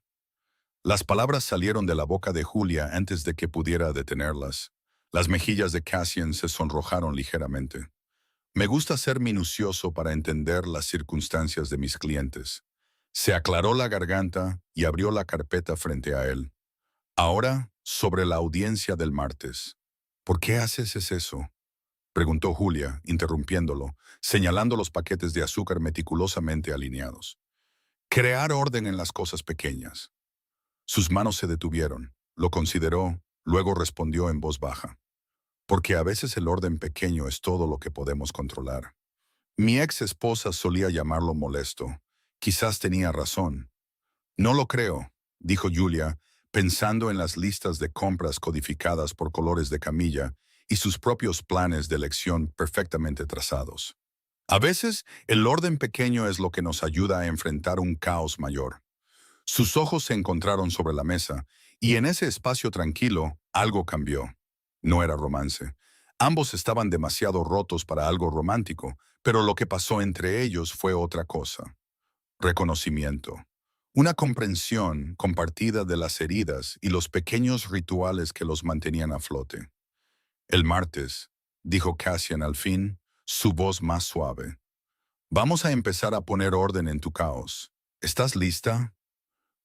Las palabras salieron de la boca de Julia antes de que pudiera detenerlas. Las mejillas de Cassian se sonrojaron ligeramente. Me gusta ser minucioso para entender las circunstancias de mis clientes. Se aclaró la garganta y abrió la carpeta frente a él. Ahora, sobre la audiencia del martes. ¿Por qué haces eso?, preguntó Julia, interrumpiéndolo, señalando los paquetes de azúcar meticulosamente alineados. Crear orden en las cosas pequeñas. Sus manos se detuvieron, lo consideró, luego respondió en voz baja. Porque a veces el orden pequeño es todo lo que podemos controlar. Mi ex esposa solía llamarlo molesto. Quizás tenía razón. No lo creo, dijo Julia, pensando en las listas de compras codificadas por colores de Camilla y sus propios planes de elección perfectamente trazados. A veces, el orden pequeño es lo que nos ayuda a enfrentar un caos mayor. Sus ojos se encontraron sobre la mesa, y en ese espacio tranquilo, algo cambió. No era romance. Ambos estaban demasiado rotos para algo romántico, pero lo que pasó entre ellos fue otra cosa. Reconocimiento. Una comprensión compartida de las heridas y los pequeños rituales que los mantenían a flote. El martes, dijo Cassian al fin, su voz más suave. Vamos a empezar a poner orden en tu caos. ¿Estás lista?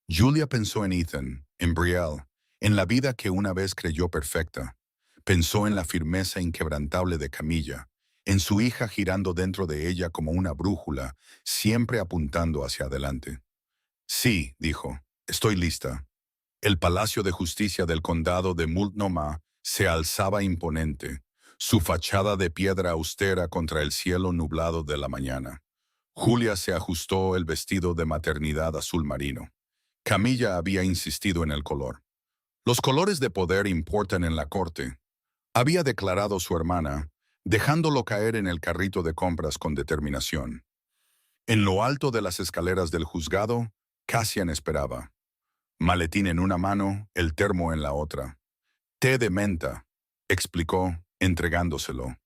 Julia pensó en Ethan, en Brielle, en la vida que una vez creyó perfecta. Pensó en la firmeza inquebrantable de Camilla, en su hija girando dentro de ella como una brújula, siempre apuntando hacia adelante. Sí, dijo, estoy lista. El Palacio de Justicia del Condado de Multnomah se alzaba imponente, su fachada de piedra austera contra el cielo nublado de la mañana. Julia se ajustó el vestido de maternidad azul marino. Camilla había insistido en el color. Los colores de poder importan en la corte, había declarado su hermana, dejándolo caer en el carrito de compras con determinación. En lo alto de las escaleras del juzgado, Cassian esperaba. Maletín en una mano, el termo en la otra. Té de menta, explicó, entregándoselo.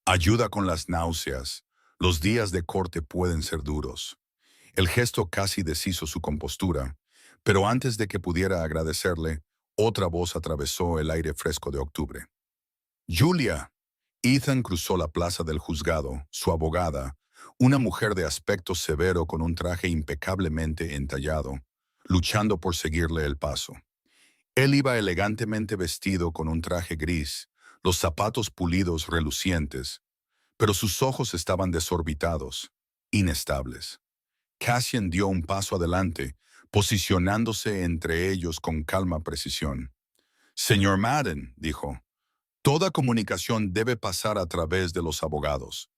Ayuda con las náuseas. Los días de corte pueden ser duros. El gesto casi deshizo su compostura, pero antes de que pudiera agradecerle, otra voz atravesó el aire fresco de octubre. Julia. Ethan cruzó la plaza del juzgado, su abogada, una mujer de aspecto severo con un traje impecablemente entallado, luchando por seguirle el paso. Él iba elegantemente vestido con un traje gris, los zapatos pulidos relucientes, pero sus ojos estaban desorbitados, inestables. Cassian dio un paso adelante, posicionándose entre ellos con calma precisión. Señor Madden, dijo, toda comunicación debe pasar a través de los abogados.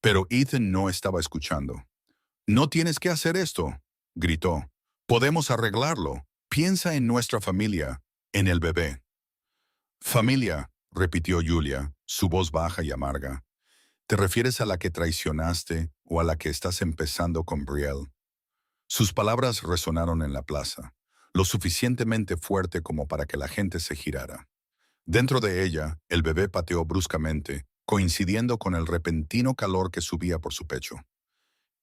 Pero Ethan no estaba escuchando. No tienes que hacer esto, gritó. Podemos arreglarlo. Piensa en nuestra familia, en el bebé. Familia, repitió Julia, su voz baja y amarga. ¿Te refieres a la que traicionaste o a la que estás empezando con Brielle? Sus palabras resonaron en la plaza, lo suficientemente fuerte como para que la gente se girara. Dentro de ella, el bebé pateó bruscamente, coincidiendo con el repentino calor que subía por su pecho.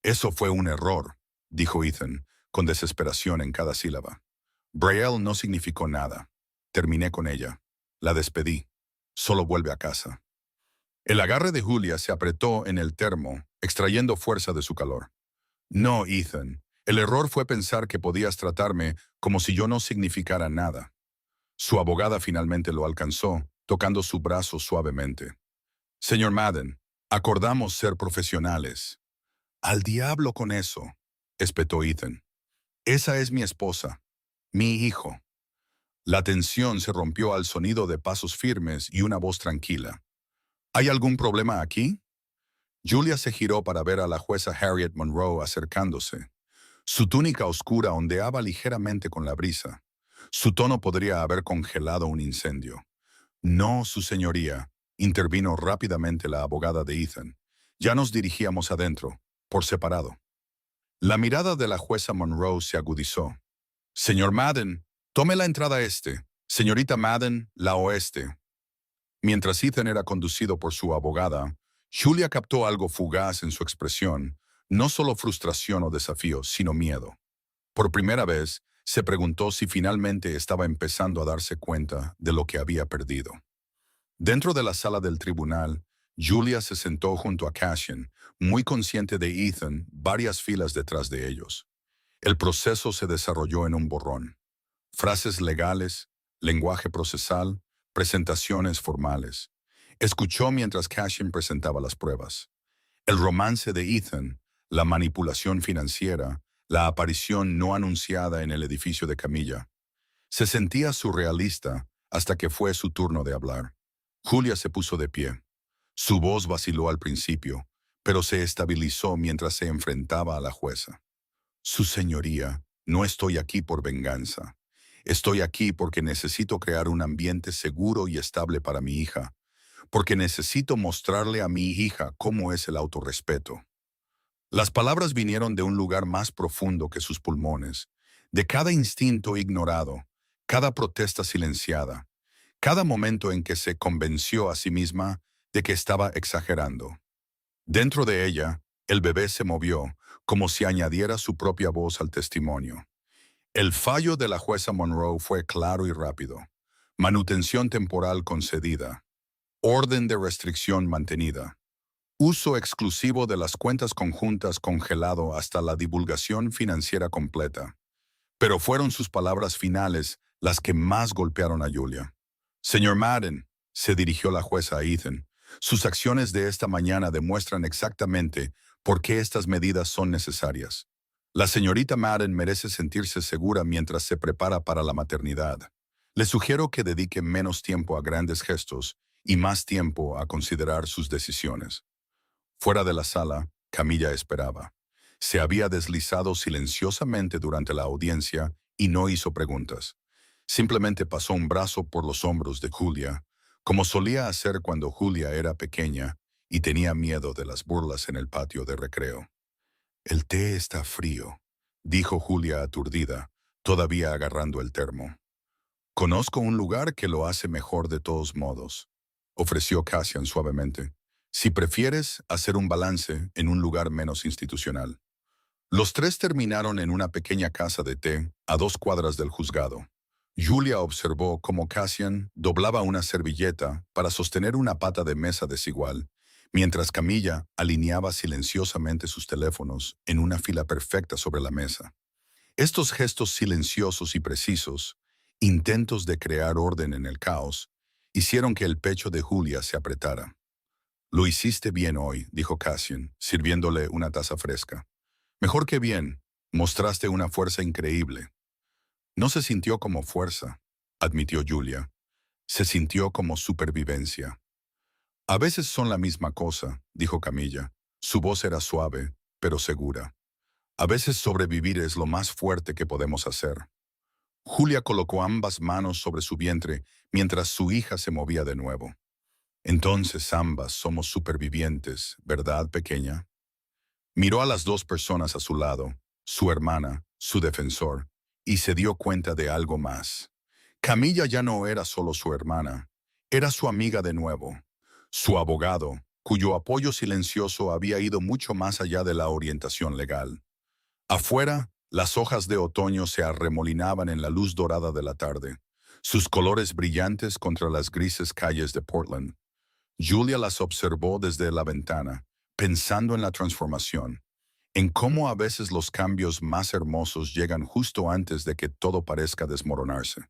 Eso fue un error, dijo Ethan, con desesperación en cada sílaba. Brielle no significó nada. Terminé con ella. La despedí. Solo vuelve a casa. El agarre de Julia se apretó en el termo, extrayendo fuerza de su calor. No, Ethan. El error fue pensar que podías tratarme como si yo no significara nada. Su abogada finalmente lo alcanzó, tocando su brazo suavemente. Señor Madden, acordamos ser profesionales. Al diablo con eso, espetó Ethan. Esa es mi esposa, mi hijo. La tensión se rompió al sonido de pasos firmes y una voz tranquila. ¿Hay algún problema aquí? Julia se giró para ver a la jueza Harriet Monroe acercándose. Su túnica oscura ondeaba ligeramente con la brisa. Su tono podría haber congelado un incendio. No, su señoría, intervino rápidamente la abogada de Ethan. Ya nos dirigíamos adentro, por separado. La mirada de la jueza Monroe se agudizó. Señor Madden, tome la entrada este. Señorita Madden, la oeste. Mientras Ethan era conducido por su abogada, Julia captó algo fugaz en su expresión, no solo frustración o desafío, sino miedo. Por primera vez, se preguntó si finalmente estaba empezando a darse cuenta de lo que había perdido. Dentro de la sala del tribunal, Julia se sentó junto a Cassian, muy consciente de Ethan, varias filas detrás de ellos. El proceso se desarrolló en un borrón. Frases legales, lenguaje procesal, presentaciones formales. Escuchó mientras Cassian presentaba las pruebas. El romance de Ethan, la manipulación financiera, la aparición no anunciada en el edificio de Camilla. Se sentía surrealista hasta que fue su turno de hablar. Julia se puso de pie. Su voz vaciló al principio, pero se estabilizó mientras se enfrentaba a la jueza. Su señoría, no estoy aquí por venganza. Estoy aquí porque necesito crear un ambiente seguro y estable para mi hija, porque necesito mostrarle a mi hija cómo es el autorrespeto. Las palabras vinieron de un lugar más profundo que sus pulmones, de cada instinto ignorado, cada protesta silenciada, cada momento en que se convenció a sí misma de que estaba exagerando. Dentro de ella, el bebé se movió, como si añadiera su propia voz al testimonio. El fallo de la jueza Monroe fue claro y rápido. Manutención temporal concedida. Orden de restricción mantenida. Uso exclusivo de las cuentas conjuntas congelado hasta la divulgación financiera completa. Pero fueron sus palabras finales las que más golpearon a Julia. Señor Madden, se dirigió la jueza a Ethan, sus acciones de esta mañana demuestran exactamente por qué estas medidas son necesarias. La señorita Madden merece sentirse segura mientras se prepara para la maternidad. Le sugiero que dedique menos tiempo a grandes gestos y más tiempo a considerar sus decisiones. Fuera de la sala, Camilla esperaba. Se había deslizado silenciosamente durante la audiencia y no hizo preguntas. Simplemente pasó un brazo por los hombros de Julia, como solía hacer cuando Julia era pequeña y tenía miedo de las burlas en el patio de recreo. El té está frío, dijo Julia aturdida, todavía agarrando el termo. Conozco un lugar que lo hace mejor de todos modos, ofreció Cassian suavemente. Si prefieres hacer un balance en un lugar menos institucional. Los tres terminaron en una pequeña casa de té a 2 cuadras del juzgado. Julia observó cómo Cassian doblaba una servilleta para sostener una pata de mesa desigual, mientras Camilla alineaba silenciosamente sus teléfonos en una fila perfecta sobre la mesa. Estos gestos silenciosos y precisos, intentos de crear orden en el caos, hicieron que el pecho de Julia se apretara. «Lo hiciste bien hoy», dijo Cassian, sirviéndole una taza fresca. «Mejor que bien, mostraste una fuerza increíble». «No se sintió como fuerza», admitió Julia. «Se sintió como supervivencia». «A veces son la misma cosa», dijo Camilla. Su voz era suave, pero segura. «A veces sobrevivir es lo más fuerte que podemos hacer». Julia colocó ambas manos sobre su vientre mientras su hija se movía de nuevo. «Entonces ambas somos supervivientes, ¿verdad, pequeña?» Miró a las dos personas a su lado, su hermana, su defensor, y se dio cuenta de algo más. Camilla ya no era solo su hermana, era su amiga de nuevo, su abogado, cuyo apoyo silencioso había ido mucho más allá de la orientación legal. Afuera, las hojas de otoño se arremolinaban en la luz dorada de la tarde, sus colores brillantes contra las grises calles de Portland. Julia las observó desde la ventana, pensando en la transformación, en cómo a veces los cambios más hermosos llegan justo antes de que todo parezca desmoronarse.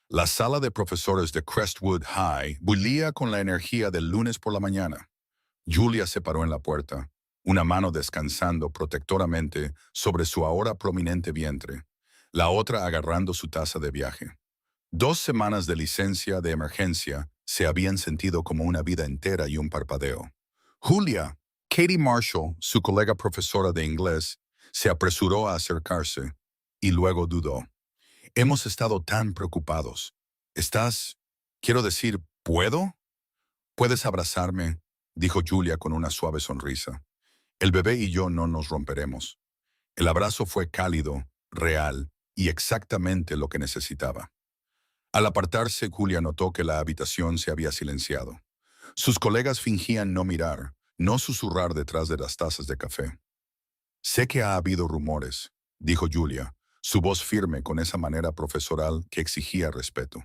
La sala de profesores de Crestwood High bullía con la energía del lunes por la mañana. Julia se paró en la puerta, una mano descansando protectoramente sobre su ahora prominente vientre, la otra agarrando su taza de viaje. 2 semanas de licencia de emergencia se habían sentido como una vida entera y un parpadeo. Julia, Katie Marshall, su colega profesora de inglés, se apresuró a acercarse y luego dudó. «Hemos estado tan preocupados. Quiero decir, ¿puedo?» «Puedes abrazarme», dijo Julia con una suave sonrisa. «El bebé y yo no nos romperemos». El abrazo fue cálido, real y exactamente lo que necesitaba. Al apartarse, Julia notó que la habitación se había silenciado. Sus colegas fingían no mirar, no susurrar detrás de las tazas de café. «Sé que ha habido rumores», dijo Julia, su voz firme con esa manera profesoral que exigía respeto.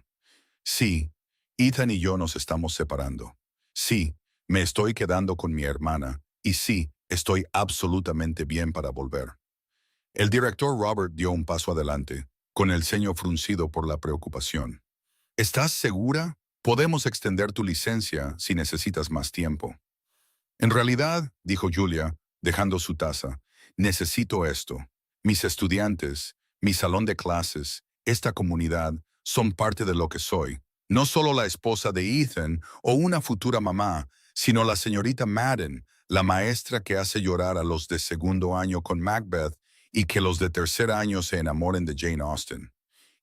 «Sí, Ethan y yo nos estamos separando. Sí, me estoy quedando con mi hermana. Y sí, estoy absolutamente bien para volver». El director Robert dio un paso adelante, con el ceño fruncido por la preocupación. «¿Estás segura? Podemos extender tu licencia si necesitas más tiempo». «En realidad», dijo Julia, dejando su taza, «necesito esto. Mis estudiantes, mi salón de clases, esta comunidad, son parte de lo que soy. No solo la esposa de Ethan o una futura mamá, sino la señorita Madden, la maestra que hace llorar a los de segundo año con Macbeth y que los de tercer año se enamoren de Jane Austen».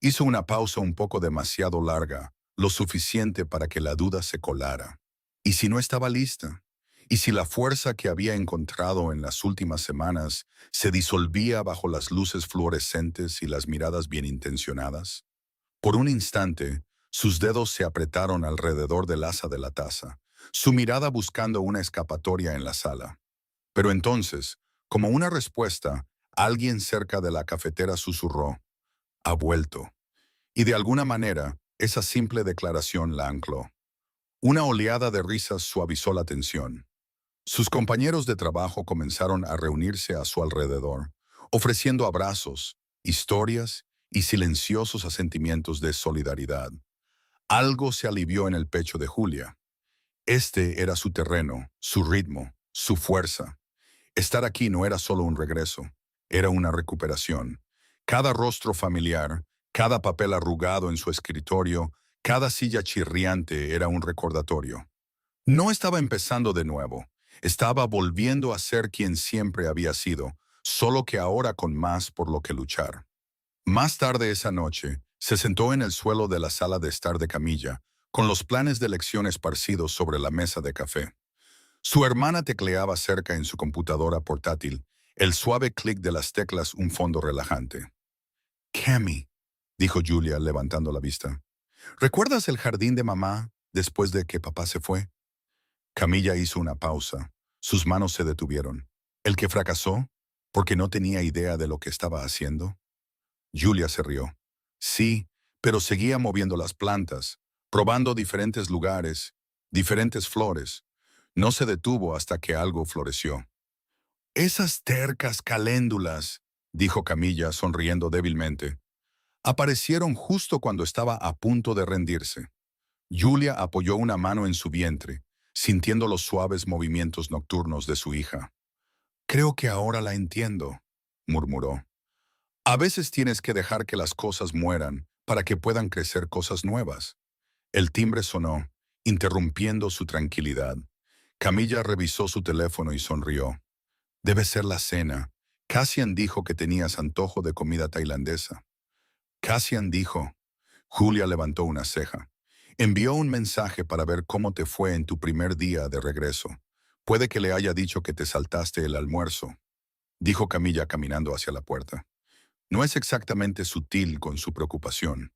Hizo una pausa un poco demasiado larga, lo suficiente para que la duda se colara. ¿Y si no estaba lista? ¿Y si la fuerza que había encontrado en las últimas semanas se disolvía bajo las luces fluorescentes y las miradas bien intencionadas? Por un instante, sus dedos se apretaron alrededor del asa de la taza, su mirada buscando una escapatoria en la sala. Pero entonces, como una respuesta, alguien cerca de la cafetera susurró: «Ha vuelto». Y de alguna manera, esa simple declaración la ancló. Una oleada de risas suavizó la tensión. Sus compañeros de trabajo comenzaron a reunirse a su alrededor, ofreciendo abrazos, historias y silenciosos asentimientos de solidaridad. Algo se alivió en el pecho de Julia. Este era su terreno, su ritmo, su fuerza. Estar aquí no era solo un regreso, era una recuperación. Cada rostro familiar, cada papel arrugado en su escritorio, cada silla chirriante era un recordatorio. No estaba empezando de nuevo, estaba volviendo a ser quien siempre había sido, solo que ahora con más por lo que luchar. Más tarde esa noche, se sentó en el suelo de la sala de estar de Camilla, con los planes de lección esparcidos sobre la mesa de café. Su hermana tecleaba cerca en su computadora portátil, el suave clic de las teclas un fondo relajante. «Cammy», dijo Julia levantando la vista, «¿recuerdas el jardín de mamá después de que papá se fue?» Camilla hizo una pausa. Sus manos se detuvieron. ¿El que fracasó? ¿Porque no tenía idea de lo que estaba haciendo? Julia se rió. Sí, pero seguía moviendo las plantas, probando diferentes lugares, diferentes flores. No se detuvo hasta que algo floreció. Esas tercas caléndulas, dijo Camilla sonriendo débilmente, aparecieron justo cuando estaba a punto de rendirse. Julia apoyó una mano en su vientre, sintiendo los suaves movimientos nocturnos de su hija. Creo que ahora la entiendo, murmuró. A veces tienes que dejar que las cosas mueran para que puedan crecer cosas nuevas. El timbre sonó, interrumpiendo su tranquilidad. Camilla revisó su teléfono y sonrió. Debe ser la cena. Cassian dijo que tenías antojo de comida tailandesa. Cassian dijo. Julia levantó una ceja. Envió un mensaje para ver cómo te fue en tu primer día de regreso. Puede que le haya dicho que te saltaste el almuerzo, dijo Camilla caminando hacia la puerta. No es exactamente sutil con su preocupación.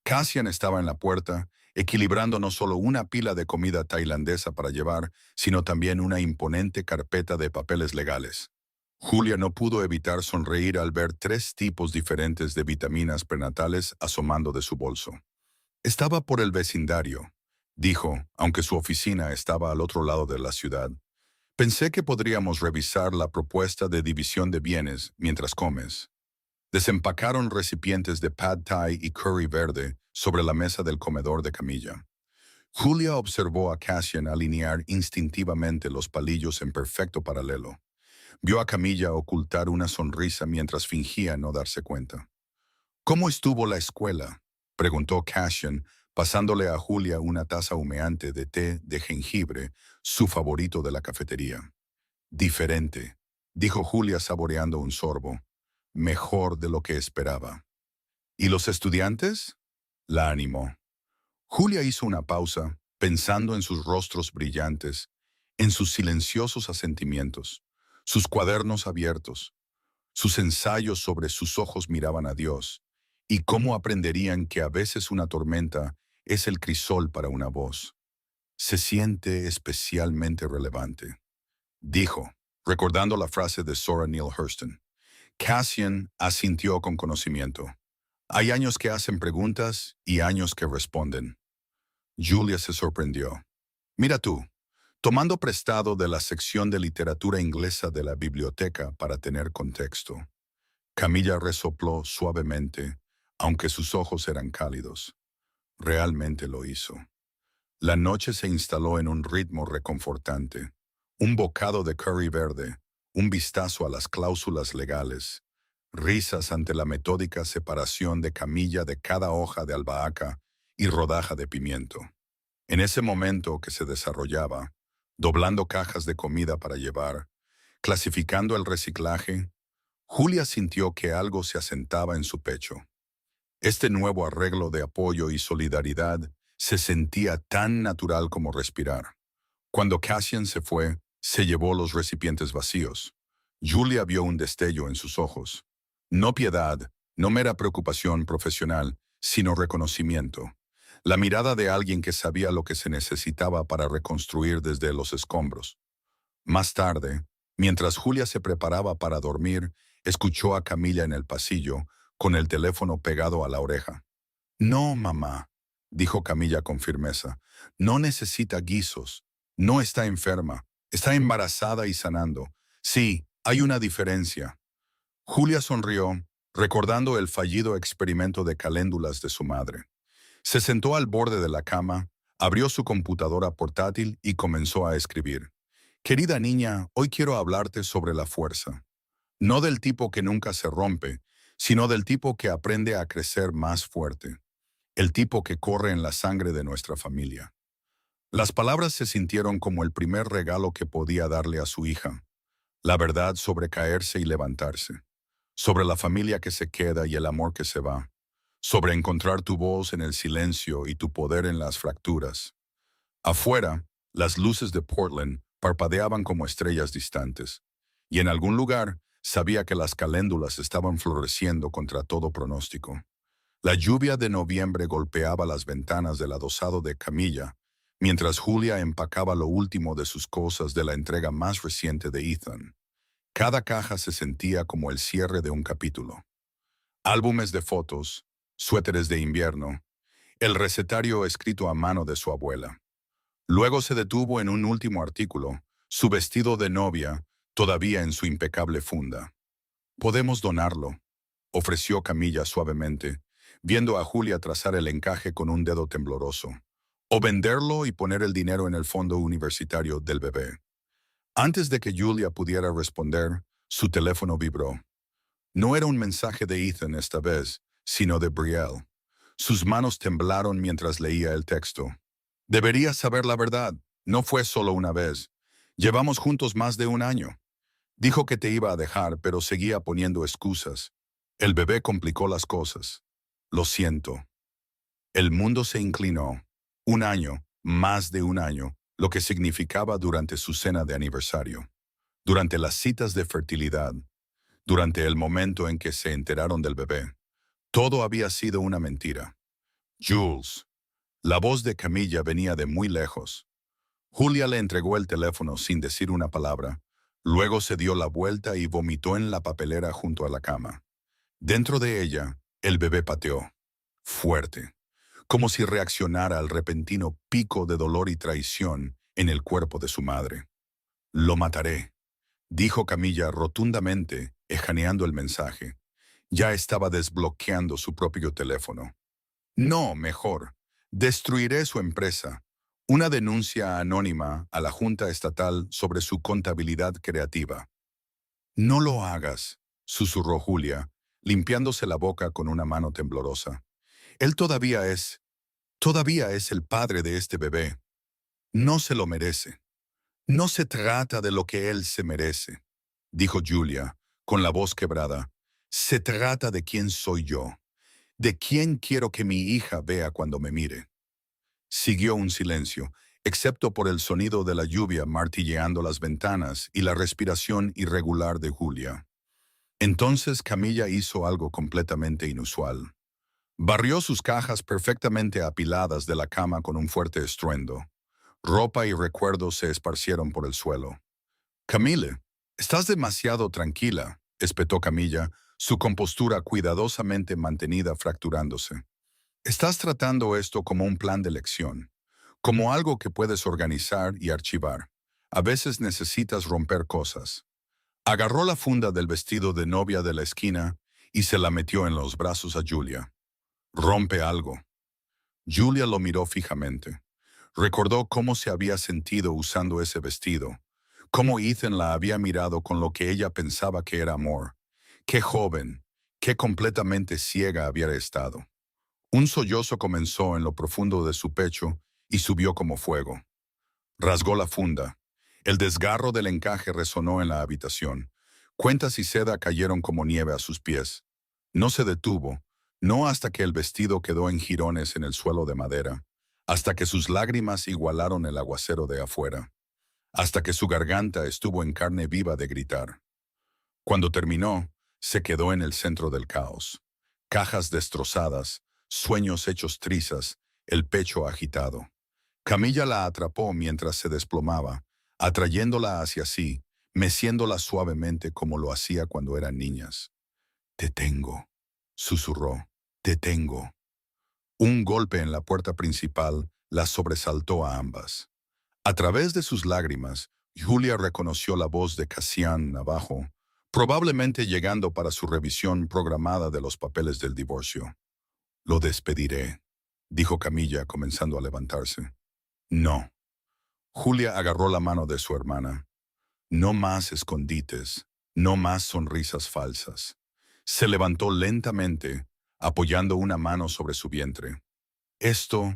Cassian estaba en la puerta, equilibrando no solo una pila de comida tailandesa para llevar, sino también una imponente carpeta de papeles legales. Julia no pudo evitar sonreír al ver 3 tipos diferentes de vitaminas prenatales asomando de su bolso. Estaba por el vecindario, dijo, aunque su oficina estaba al otro lado de la ciudad. Pensé que podríamos revisar la propuesta de división de bienes mientras comes. Desempacaron recipientes de pad thai y curry verde sobre la mesa del comedor de Camilla. Julia observó a Cassian alinear instintivamente los palillos en perfecto paralelo. Vio a Camilla ocultar una sonrisa mientras fingía no darse cuenta. ¿Cómo estuvo la escuela?, preguntó Cassian, pasándole a Julia una taza humeante de té de jengibre, su favorito de la cafetería. Diferente, dijo Julia saboreando un sorbo. Mejor de lo que esperaba. ¿Y los estudiantes? La animó. Julia hizo una pausa, pensando en sus rostros brillantes, en sus silenciosos asentimientos, sus cuadernos abiertos, sus ensayos sobre sus ojos miraban a Dios, y cómo aprenderían que a veces una tormenta es el crisol para una voz. Se siente especialmente relevante, dijo, recordando la frase de Zora Neale Hurston. Cassian asintió con conocimiento. Hay años que hacen preguntas y años que responden. Julia se sorprendió. Mira tú, tomando prestado de la sección de literatura inglesa de la biblioteca para tener contexto. Camilla resopló suavemente, aunque sus ojos eran cálidos. Realmente lo hizo. La noche se instaló en un ritmo reconfortante. Un bocado de curry verde, un vistazo a las cláusulas legales, risas ante la metódica separación de camilla de cada hoja de albahaca y rodaja de pimiento. En ese momento que se desarrollaba, doblando cajas de comida para llevar, clasificando el reciclaje, Julia sintió que algo se asentaba en su pecho. Este nuevo arreglo de apoyo y solidaridad se sentía tan natural como respirar. Cuando Cassian se fue, se llevó los recipientes vacíos. Julia vio un destello en sus ojos. No piedad, no mera preocupación profesional, sino reconocimiento. La mirada de alguien que sabía lo que se necesitaba para reconstruir desde los escombros. Más tarde, mientras Julia se preparaba para dormir, escuchó a Camilla en el pasillo, con el teléfono pegado a la oreja. No, mamá, dijo Camilla con firmeza. No necesita guisos. No está enferma. Está embarazada y sanando. Sí, hay una diferencia. Julia sonrió, recordando el fallido experimento de caléndulas de su madre. Se sentó al borde de la cama, abrió su computadora portátil y comenzó a escribir. Querida niña, hoy quiero hablarte sobre la fuerza. No del tipo que nunca se rompe, sino del tipo que aprende a crecer más fuerte. El tipo que corre en la sangre de nuestra familia. Las palabras se sintieron como el primer regalo que podía darle a su hija. La verdad sobre caerse y levantarse. Sobre la familia que se queda y el amor que se va. Sobre encontrar tu voz en el silencio y tu poder en las fracturas. Afuera, las luces de Portland parpadeaban como estrellas distantes. Y en algún lugar, sabía que las caléndulas estaban floreciendo contra todo pronóstico. La lluvia de noviembre golpeaba las ventanas del adosado de Camilla, mientras Julia empacaba lo último de sus cosas de la entrega más reciente de Ethan. Cada caja se sentía como el cierre de un capítulo. Álbumes de fotos, suéteres de invierno, el recetario escrito a mano de su abuela. Luego se detuvo en un último artículo, su vestido de novia, todavía en su impecable funda. «Podemos donarlo», ofreció Camilla suavemente, viendo a Julia trazar el encaje con un dedo tembloroso. «O venderlo y poner el dinero en el fondo universitario del bebé». Antes de que Julia pudiera responder, su teléfono vibró. No era un mensaje de Ethan esta vez, sino de Brielle. Sus manos temblaron mientras leía el texto. «Deberías saber la verdad. No fue solo una vez. Llevamos juntos más de un año. Dijo que te iba a dejar, pero seguía poniendo excusas. El bebé complicó las cosas. Lo siento». El mundo se inclinó. Un año, más de un año, lo que significaba durante su cena de aniversario, durante las citas de fertilidad, durante el momento en que se enteraron del bebé. Todo había sido una mentira. «Jules». La voz de Camilla venía de muy lejos. Julia le entregó el teléfono sin decir una palabra. Luego se dio la vuelta y vomitó en la papelera junto a la cama. Dentro de ella, el bebé pateó. Fuerte, como si reaccionara al repentino pico de dolor y traición en el cuerpo de su madre. «Lo mataré», dijo Camilla rotundamente, escaneando el mensaje. Ya estaba desbloqueando su propio teléfono. «No, mejor. Destruiré su empresa. Una denuncia anónima a la Junta Estatal sobre su contabilidad creativa». «No lo hagas», susurró Julia, limpiándose la boca con una mano temblorosa. «Él todavía es el padre de este bebé. No se lo merece». «No se trata de lo que él se merece», dijo Julia, con la voz quebrada. «Se trata de quién soy yo, de quién quiero que mi hija vea cuando me mire». Siguió un silencio, excepto por el sonido de la lluvia martilleando las ventanas y la respiración irregular de Julia. Entonces Camilla hizo algo completamente inusual. Barrió sus cajas perfectamente apiladas de la cama con un fuerte estruendo. Ropa y recuerdos se esparcieron por el suelo. «Camille, estás demasiado tranquila», espetó Camilla, su compostura cuidadosamente mantenida fracturándose. «Estás tratando esto como un plan de lección, como algo que puedes organizar y archivar. A veces necesitas romper cosas». Agarró la funda del vestido de novia de la esquina y se la metió en los brazos a Julia. «Rompe algo». Julia lo miró fijamente. Recordó cómo se había sentido usando ese vestido, cómo Ethan la había mirado con lo que ella pensaba que era amor. Qué joven, qué completamente ciega había estado. Un sollozo comenzó en lo profundo de su pecho y subió como fuego. Rasgó la funda. El desgarro del encaje resonó en la habitación. Cuentas y seda cayeron como nieve a sus pies. No se detuvo, no hasta que el vestido quedó en jirones en el suelo de madera, hasta que sus lágrimas igualaron el aguacero de afuera, hasta que su garganta estuvo en carne viva de gritar. Cuando terminó, se quedó en el centro del caos. Cajas destrozadas, sueños hechos trizas, el pecho agitado. Camilla la atrapó mientras se desplomaba, atrayéndola hacia sí, meciéndola suavemente como lo hacía cuando eran niñas. «Te tengo», susurró, «te tengo». Un golpe en la puerta principal las sobresaltó a ambas. A través de sus lágrimas, Julia reconoció la voz de Cassian abajo, probablemente llegando para su revisión programada de los papeles del divorcio. «Lo despediré», dijo Camilla, comenzando a levantarse. «No». Julia agarró la mano de su hermana. «No más escondites, no más sonrisas falsas». Se levantó lentamente, apoyando una mano sobre su vientre. Esto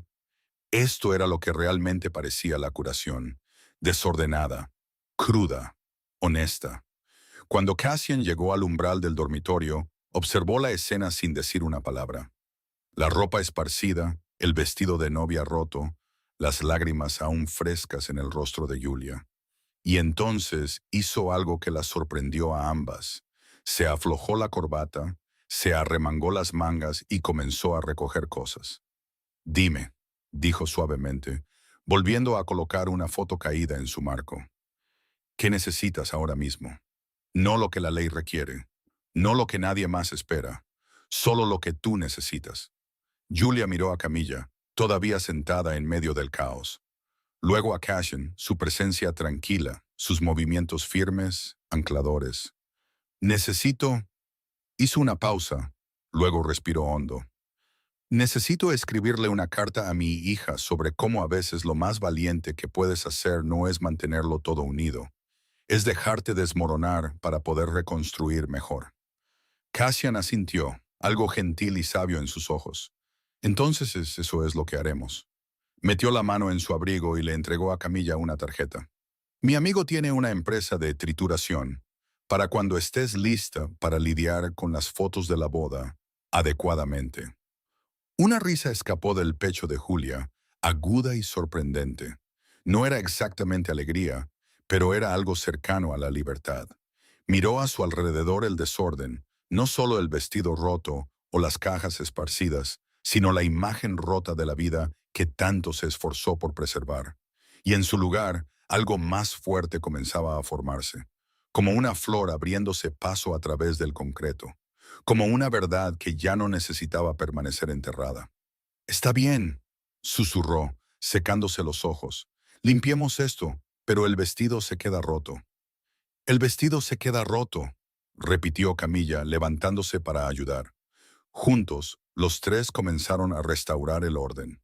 era lo que realmente parecía la curación, desordenada, cruda, honesta. Cuando Cassian llegó al umbral del dormitorio, observó la escena sin decir una palabra. La ropa esparcida, el vestido de novia roto, las lágrimas aún frescas en el rostro de Julia. Y entonces hizo algo que las sorprendió a ambas. Se aflojó la corbata, se arremangó las mangas y comenzó a recoger cosas. «Dime», dijo suavemente, volviendo a colocar una foto caída en su marco. ¿Qué necesitas ahora mismo? No lo que la ley requiere, no lo que nadie más espera, solo lo que tú necesitas. Julia miró a Camilla, todavía sentada en medio del caos. Luego a Cassian, su presencia tranquila, sus movimientos firmes, ancladores. Necesito... Hizo una pausa, luego respiró hondo. Necesito escribirle una carta a mi hija sobre cómo a veces lo más valiente que puedes hacer no es mantenerlo todo unido, es dejarte desmoronar para poder reconstruir mejor. Cassian asintió, algo gentil y sabio en sus ojos. Entonces eso es lo que haremos. Metió la mano en su abrigo y le entregó a Camilla una tarjeta. Mi amigo tiene una empresa de trituración para cuando estés lista para lidiar con las fotos de la boda adecuadamente. Una risa escapó del pecho de Julia, aguda y sorprendente. No era exactamente alegría, pero era algo cercano a la libertad. Miró a su alrededor el desorden, no solo el vestido roto o las cajas esparcidas, sino la imagen rota de la vida que tanto se esforzó por preservar. Y en su lugar, algo más fuerte comenzaba a formarse, como una flor abriéndose paso a través del concreto, como una verdad que ya no necesitaba permanecer enterrada. Está bien, susurró, secándose los ojos. Limpiemos esto, pero el vestido se queda roto. El vestido se queda roto, repitió Camilla, levantándose para ayudar. Juntos, los tres comenzaron a restaurar el orden.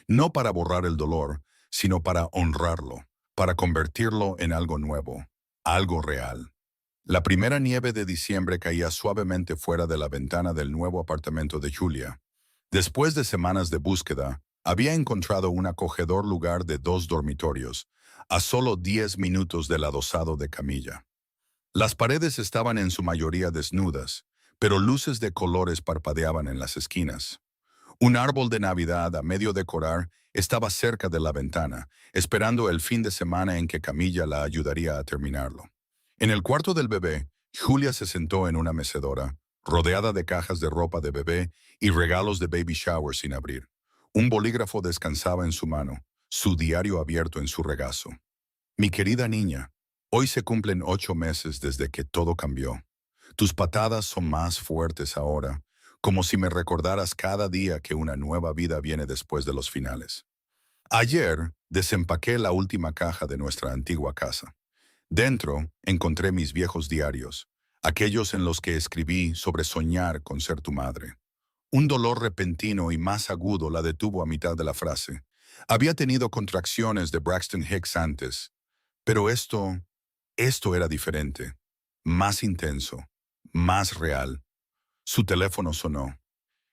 No para borrar el dolor, sino para honrarlo, para convertirlo en algo nuevo, algo real. La primera nieve de diciembre caía suavemente fuera de la ventana del nuevo apartamento de Julia. Después de semanas de búsqueda, había encontrado un acogedor lugar de 2 dormitorios, a solo 10 minutos del adosado de Camilla. Las paredes estaban en su mayoría desnudas, pero luces de colores parpadeaban en las esquinas. Un árbol de Navidad a medio decorar estaba cerca de la ventana, esperando el fin de semana en que Camilla la ayudaría a terminarlo. En el cuarto del bebé, Julia se sentó en una mecedora, rodeada de cajas de ropa de bebé y regalos de baby shower sin abrir. Un bolígrafo descansaba en su mano, su diario abierto en su regazo. Mi querida niña, hoy se cumplen 8 meses desde que todo cambió. Tus patadas son más fuertes ahora, como si me recordaras cada día que una nueva vida viene después de los finales. Ayer desempaqué la última caja de nuestra antigua casa. Dentro encontré mis viejos diarios, aquellos en los que escribí sobre soñar con ser tu madre. Un dolor repentino y más agudo la detuvo a mitad de la frase. Había tenido contracciones de Braxton Hicks antes, pero esto era diferente, más intenso, más real. Su teléfono sonó.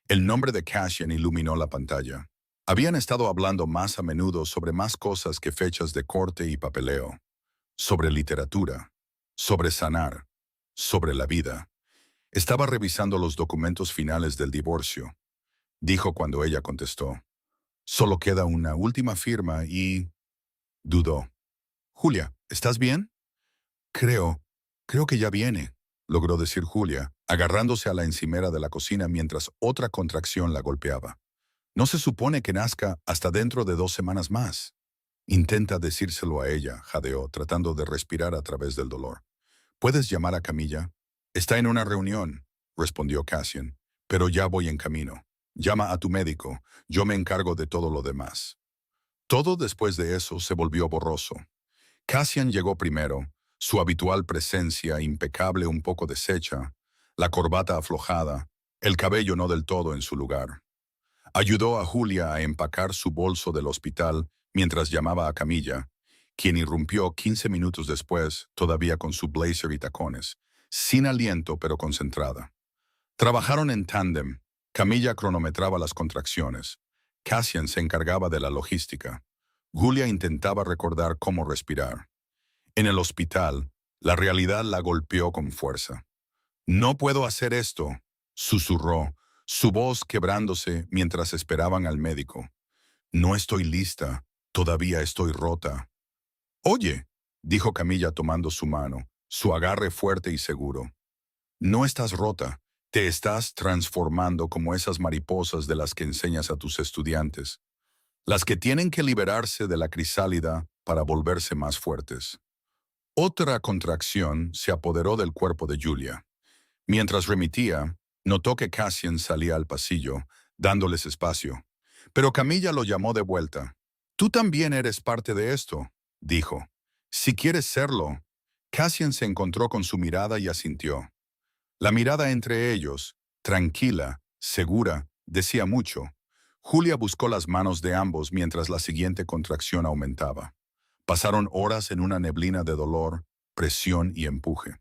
El nombre de Cassian iluminó la pantalla. Habían estado hablando más a menudo sobre más cosas que fechas de corte y papeleo. Sobre literatura, sobre sanar, sobre la vida. Estaba revisando los documentos finales del divorcio, dijo cuando ella contestó. Solo queda una última firma y... dudó. Julia, ¿estás bien? Creo, creo que ya viene, logró decir Julia, agarrándose a la encimera de la cocina mientras otra contracción la golpeaba. No se supone que nazca hasta dentro de 2 semanas más. Intenta decírselo a ella, jadeó, tratando de respirar a través del dolor. ¿Puedes llamar a Camilla? Está en una reunión, respondió Cassian, pero ya voy en camino. Llama a tu médico, yo me encargo de todo lo demás. Todo después de eso se volvió borroso. Cassian llegó primero, su habitual presencia impecable un poco deshecha, la corbata aflojada, el cabello no del todo en su lugar. Ayudó a Julia a empacar su bolso del hospital mientras llamaba a Camilla, quien irrumpió 15 minutos después, todavía con su blazer y tacones, sin aliento pero concentrada. Trabajaron en tándem. Camilla cronometraba las contracciones. Cassian se encargaba de la logística. Julia intentaba recordar cómo respirar. En el hospital, la realidad la golpeó con fuerza. No puedo hacer esto, susurró, su voz quebrándose mientras esperaban al médico. No estoy lista, todavía estoy rota. Oye, dijo Camilla tomando su mano, su agarre fuerte y seguro. No estás rota, te estás transformando como esas mariposas de las que enseñas a tus estudiantes. las que tienen que liberarse de la crisálida para volverse más fuertes. Otra contracción se apoderó del cuerpo de Julia. Mientras remitía, notó que Cassian salía al pasillo, dándoles espacio. Pero Camilla lo llamó de vuelta. «Tú también eres parte de esto», dijo. «Si quieres serlo». Cassian se encontró con su mirada y asintió. La mirada entre ellos, tranquila, segura, decía mucho. Julia buscó las manos de ambos mientras la siguiente contracción aumentaba. Pasaron horas en una neblina de dolor, presión y empuje.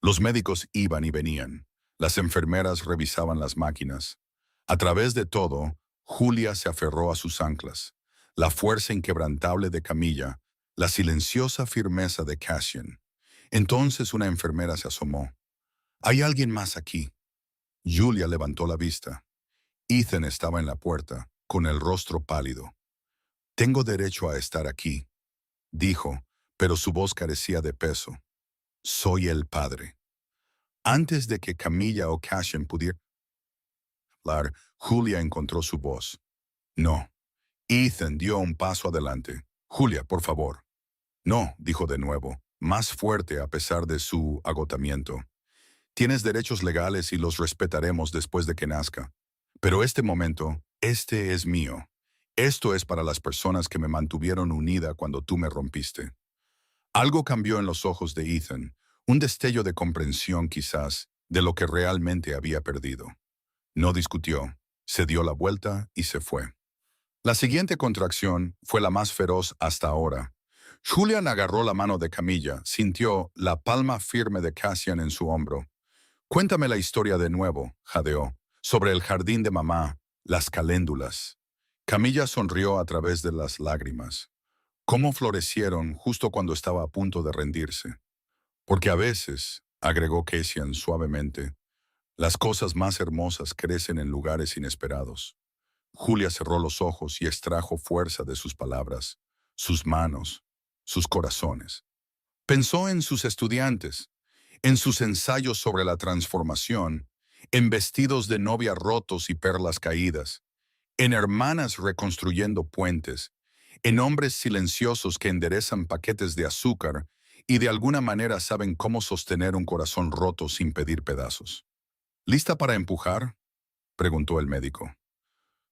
Los médicos iban y venían. Las enfermeras revisaban las máquinas. A través de todo, Julia se aferró a sus anclas. La fuerza inquebrantable de Camilla, la silenciosa firmeza de Cassian. Entonces una enfermera se asomó. «Hay alguien más aquí». Julia levantó la vista. Ethan estaba en la puerta, con el rostro pálido. «Tengo derecho a estar aquí», dijo, pero su voz carecía de peso. «Soy el padre». Antes de que Camilla o Cassian pudieran hablar, Julia encontró su voz. «No». Ethan dio un paso adelante. «Julia, por favor». «No», dijo de nuevo, más fuerte a pesar de su agotamiento. «Tienes derechos legales y los respetaremos después de que nazca. Pero este momento, este es mío. Esto es para las personas que me mantuvieron unida cuando tú me rompiste». Algo cambió en los ojos de Ethan, un destello de comprensión quizás de lo que realmente había perdido. No discutió, se dio la vuelta y se fue. La siguiente contracción fue la más feroz hasta ahora. Julian agarró la mano de Camilla, sintió la palma firme de Cassian en su hombro. «Cuéntame la historia de nuevo», jadeó, «sobre el jardín de mamá, las caléndulas». Camilla sonrió a través de las lágrimas. «Cómo florecieron justo cuando estaba a punto de rendirse. Porque a veces», agregó Cassian suavemente, «las cosas más hermosas crecen en lugares inesperados». Julia cerró los ojos y extrajo fuerza de sus palabras, sus manos, sus corazones. Pensó en sus estudiantes, en sus ensayos sobre la transformación, en vestidos de novia rotos y perlas caídas, en hermanas reconstruyendo puentes, en hombres silenciosos que enderezan paquetes de azúcar y de alguna manera saben cómo sostener un corazón roto sin pedir pedazos. «¿Lista para empujar?», preguntó el médico.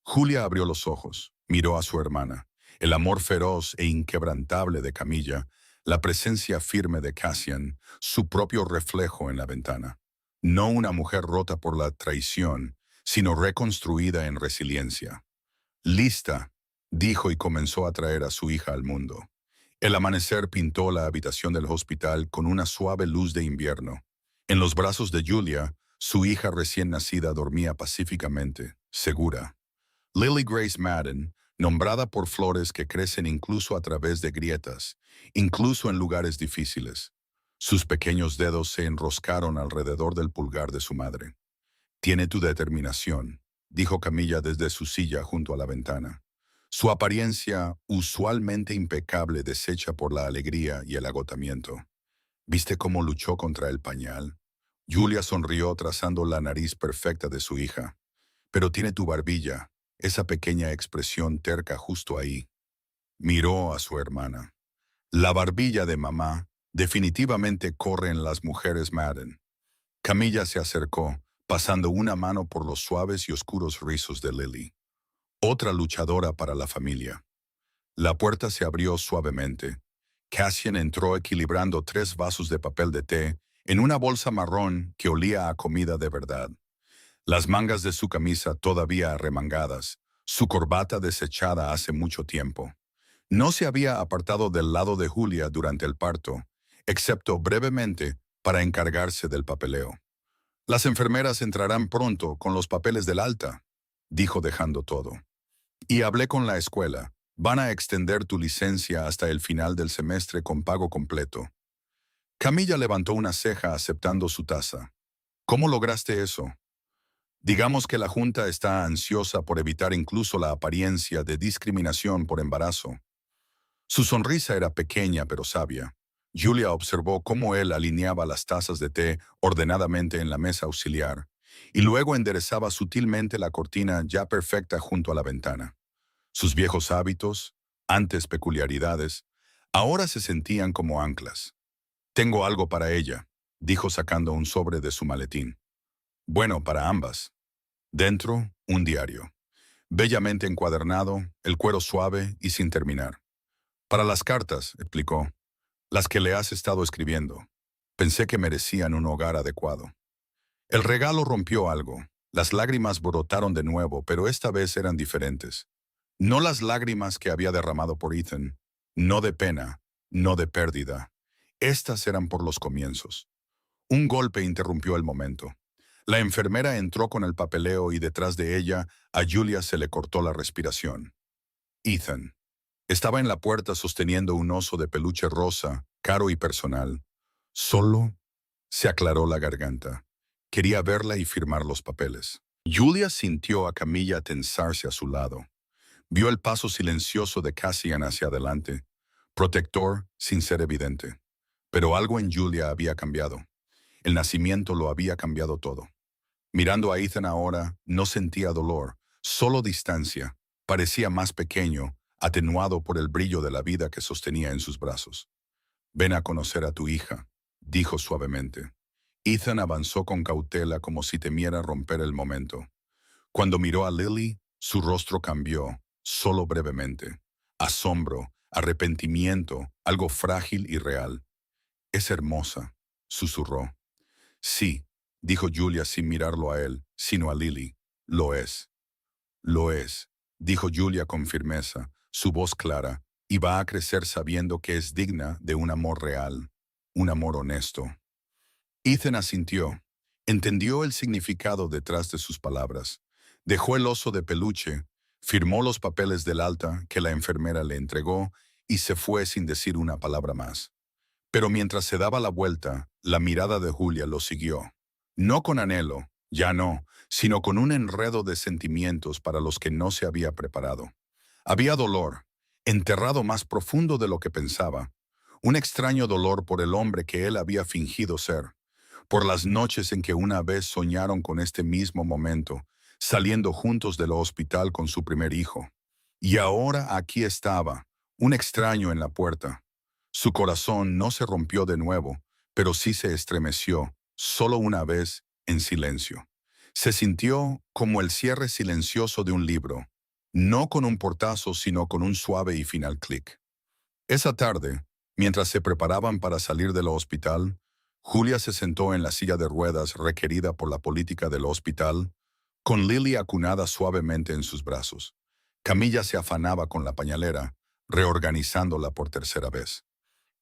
Julia abrió los ojos, miró a su hermana, el amor feroz e inquebrantable de Camilla, la presencia firme de Cassian, su propio reflejo en la ventana. No una mujer rota por la traición, sino reconstruida en resiliencia. «Lista», dijo y comenzó a traer a su hija al mundo. El amanecer pintó la habitación del hospital con una suave luz de invierno. En los brazos de Julia, su hija recién nacida dormía pacíficamente, segura. Lily Grace Madden, nombrada por flores que crecen incluso a través de grietas, incluso en lugares difíciles. Sus pequeños dedos se enroscaron alrededor del pulgar de su madre. «Tiene tu determinación», dijo Camilla desde su silla junto a la ventana. Su apariencia, usualmente impecable, deshecha por la alegría y el agotamiento. «¿Viste cómo luchó contra el pañal?». Julia sonrió trazando la nariz perfecta de su hija. «Pero tiene tu barbilla, esa pequeña expresión terca justo ahí». Miró a su hermana. «La barbilla de mamá definitivamente corre en las mujeres Madden». Camilla se acercó, pasando una mano por los suaves y oscuros rizos de Lily. «Otra luchadora para la familia». La puerta se abrió suavemente. Cassian entró equilibrando 3 vasos de papel de té en una bolsa marrón que olía a comida de verdad. Las mangas de su camisa todavía arremangadas, su corbata desechada hace mucho tiempo. No se había apartado del lado de Julia durante el parto, excepto brevemente para encargarse del papeleo. «Las enfermeras entrarán pronto con los papeles del alta», dijo dejando todo. «Y hablé con la escuela. Van a extender tu licencia hasta el final del semestre con pago completo». Camilla levantó una ceja aceptando su taza. «¿Cómo lograste eso?». «Digamos que la Junta está ansiosa por evitar incluso la apariencia de discriminación por embarazo». Su sonrisa era pequeña pero sabia. Julia observó cómo él alineaba las tazas de té ordenadamente en la mesa auxiliar y luego enderezaba sutilmente la cortina ya perfecta junto a la ventana. Sus viejos hábitos, antes peculiaridades, ahora se sentían como anclas. Tengo algo para ella, dijo sacando un sobre de su maletín. Bueno, para ambas. Dentro, un diario. Bellamente encuadernado, el cuero suave y sin terminar. Para las cartas, explicó, las que le has estado escribiendo. Pensé que merecían un hogar adecuado. El regalo rompió algo. Las lágrimas brotaron de nuevo, pero esta vez eran diferentes. No las lágrimas que había derramado por Ethan, no de pena, no de pérdida. Estas eran por los comienzos. Un golpe interrumpió el momento. La enfermera entró con el papeleo y detrás de ella a Julia se le cortó la respiración. Ethan. Estaba en la puerta sosteniendo un oso de peluche rosa, caro y personal. Solo se aclaró la garganta. Quería verla y firmar los papeles. Julia sintió a Camilla tensarse a su lado. Vio el paso silencioso de Cassian hacia adelante, protector sin ser evidente. Pero algo en Julia había cambiado. El nacimiento lo había cambiado todo. Mirando a Ethan ahora, no sentía dolor, solo distancia. Parecía más pequeño, atenuado por el brillo de la vida que sostenía en sus brazos. Ven a conocer a tu hija, dijo suavemente. Ethan avanzó con cautela como si temiera romper el momento. Cuando miró a Lily, su rostro cambió, solo brevemente. Asombro, arrepentimiento, algo frágil y real. Es hermosa, susurró. Sí, dijo Julia sin mirarlo a él, sino a Lily. Lo es. Lo es, dijo Julia con firmeza, su voz clara, y va a crecer sabiendo que es digna de un amor real, un amor honesto. Ethan asintió. Entendió el significado detrás de sus palabras. Dejó el oso de peluche, firmó los papeles del alta que la enfermera le entregó y se fue sin decir una palabra más. Pero mientras se daba la vuelta, la mirada de Julia lo siguió. No con anhelo, ya no, sino con un enredo de sentimientos para los que no se había preparado. Había dolor, enterrado más profundo de lo que pensaba. Un extraño dolor por el hombre que él había fingido ser, por las noches en que una vez soñaron con este mismo momento, saliendo juntos del hospital con su primer hijo. Y ahora aquí estaba, un extraño en la puerta. Su corazón no se rompió de nuevo, pero sí se estremeció, solo una vez, en silencio. Se sintió como el cierre silencioso de un libro, no con un portazo, sino con un suave y final clic. Esa tarde, mientras se preparaban para salir del hospital, Julia se sentó en la silla de ruedas requerida por la política del hospital, con Lily acunada suavemente en sus brazos. Camilla se afanaba con la pañalera, reorganizándola por tercera vez.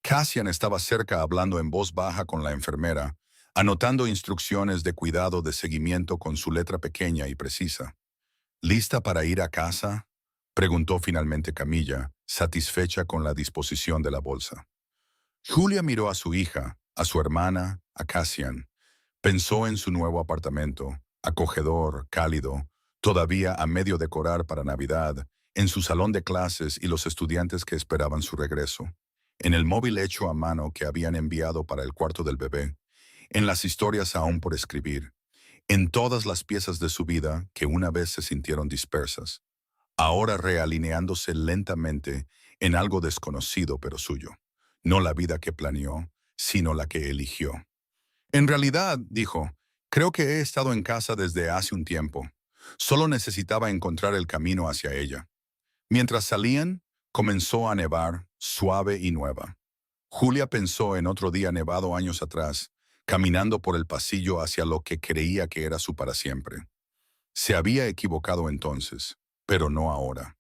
Cassian estaba cerca hablando en voz baja con la enfermera, anotando instrucciones de cuidado de seguimiento con su letra pequeña y precisa. ¿Lista para ir a casa?, preguntó finalmente Camilla, satisfecha con la disposición de la bolsa. Julia miró a su hija, a su hermana, a Cassian. Pensó en su nuevo apartamento, acogedor, cálido, todavía a medio decorar para Navidad, en su salón de clases y los estudiantes que esperaban su regreso, en el móvil hecho a mano que habían enviado para el cuarto del bebé, en las historias aún por escribir, en todas las piezas de su vida que una vez se sintieron dispersas, ahora realineándose lentamente en algo desconocido pero suyo. No la vida que planeó, sino la que eligió. En realidad, dijo, creo que he estado en casa desde hace un tiempo. Solo necesitaba encontrar el camino hacia ella. Mientras salían, comenzó a nevar, suave y nueva. Julia pensó en otro día nevado años atrás, caminando por el pasillo hacia lo que creía que era su para siempre. Se había equivocado entonces, pero no ahora.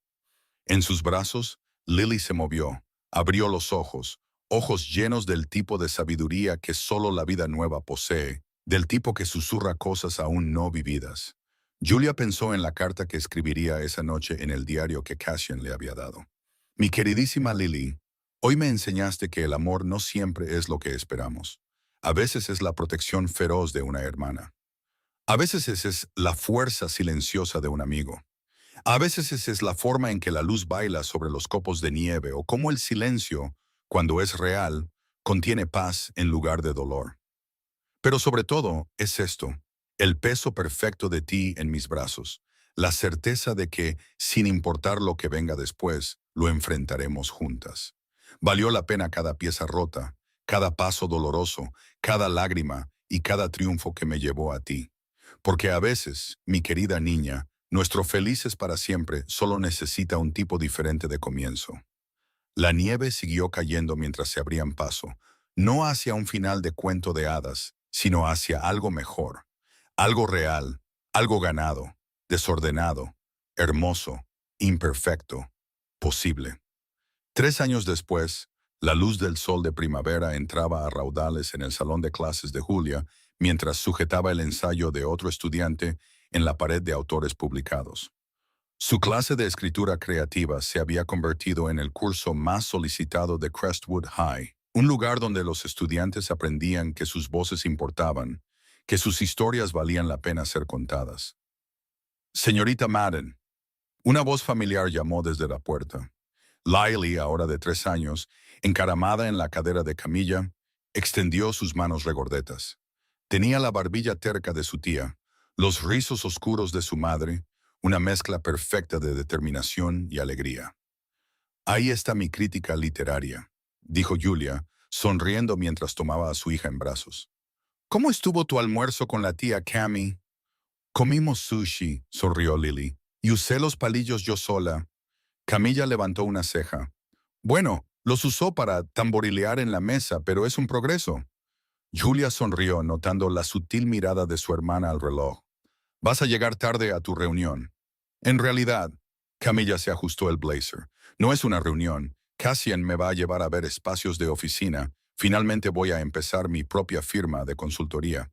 En sus brazos, Lily se movió, abrió los ojos, ojos llenos del tipo de sabiduría que solo la vida nueva posee, del tipo que susurra cosas aún no vividas. Julia pensó en la carta que escribiría esa noche en el diario que Cassian le había dado. Mi queridísima Lily, hoy me enseñaste que el amor no siempre es lo que esperamos. A veces es la protección feroz de una hermana. A veces es la fuerza silenciosa de un amigo. A veces esa es la forma en que la luz baila sobre los copos de nieve o cómo el silencio, cuando es real, contiene paz en lugar de dolor. Pero sobre todo es esto, el peso perfecto de ti en mis brazos, La certeza de que, sin importar lo que venga después, lo enfrentaremos juntas. Valió la pena cada pieza rota, cada paso doloroso, cada lágrima y cada triunfo que me llevó a ti. Porque a veces, mi querida niña, nuestro felices para siempre solo necesita un tipo diferente de comienzo. La nieve siguió cayendo mientras se abrían paso, no hacia un final de cuento de hadas, sino hacia algo mejor, algo real, algo ganado, desordenado, hermoso, imperfecto, posible. 3 años después, la luz del sol de primavera entraba a raudales en el salón de clases de Julia mientras sujetaba el ensayo de otro estudiante en la pared de autores publicados. Su clase de escritura creativa se había convertido en el curso más solicitado de Crestwood High, un lugar donde los estudiantes aprendían que sus voces importaban, que sus historias valían la pena ser contadas. Señorita Madden, una voz familiar llamó desde la puerta. Lily, ahora de 3 años, encaramada en la cadera de Camilla, extendió sus manos regordetas. Tenía la barbilla terca de su tía, los rizos oscuros de su madre, una mezcla perfecta de determinación y alegría. Ahí está mi crítica literaria, dijo Julia, sonriendo mientras tomaba a su hija en brazos. ¿Cómo estuvo tu almuerzo con la tía Cammy? Comimos sushi, sonrió Lily, y usé los palillos yo sola. Camilla levantó una ceja. Bueno, los usó para tamborilear en la mesa, pero es un progreso. Julia sonrió, notando la sutil mirada de su hermana al reloj. Vas a llegar tarde a tu reunión. En realidad, Camilla se ajustó el blazer. No es una reunión. Cassian me va a llevar a ver espacios de oficina. Finalmente voy a empezar mi propia firma de consultoría.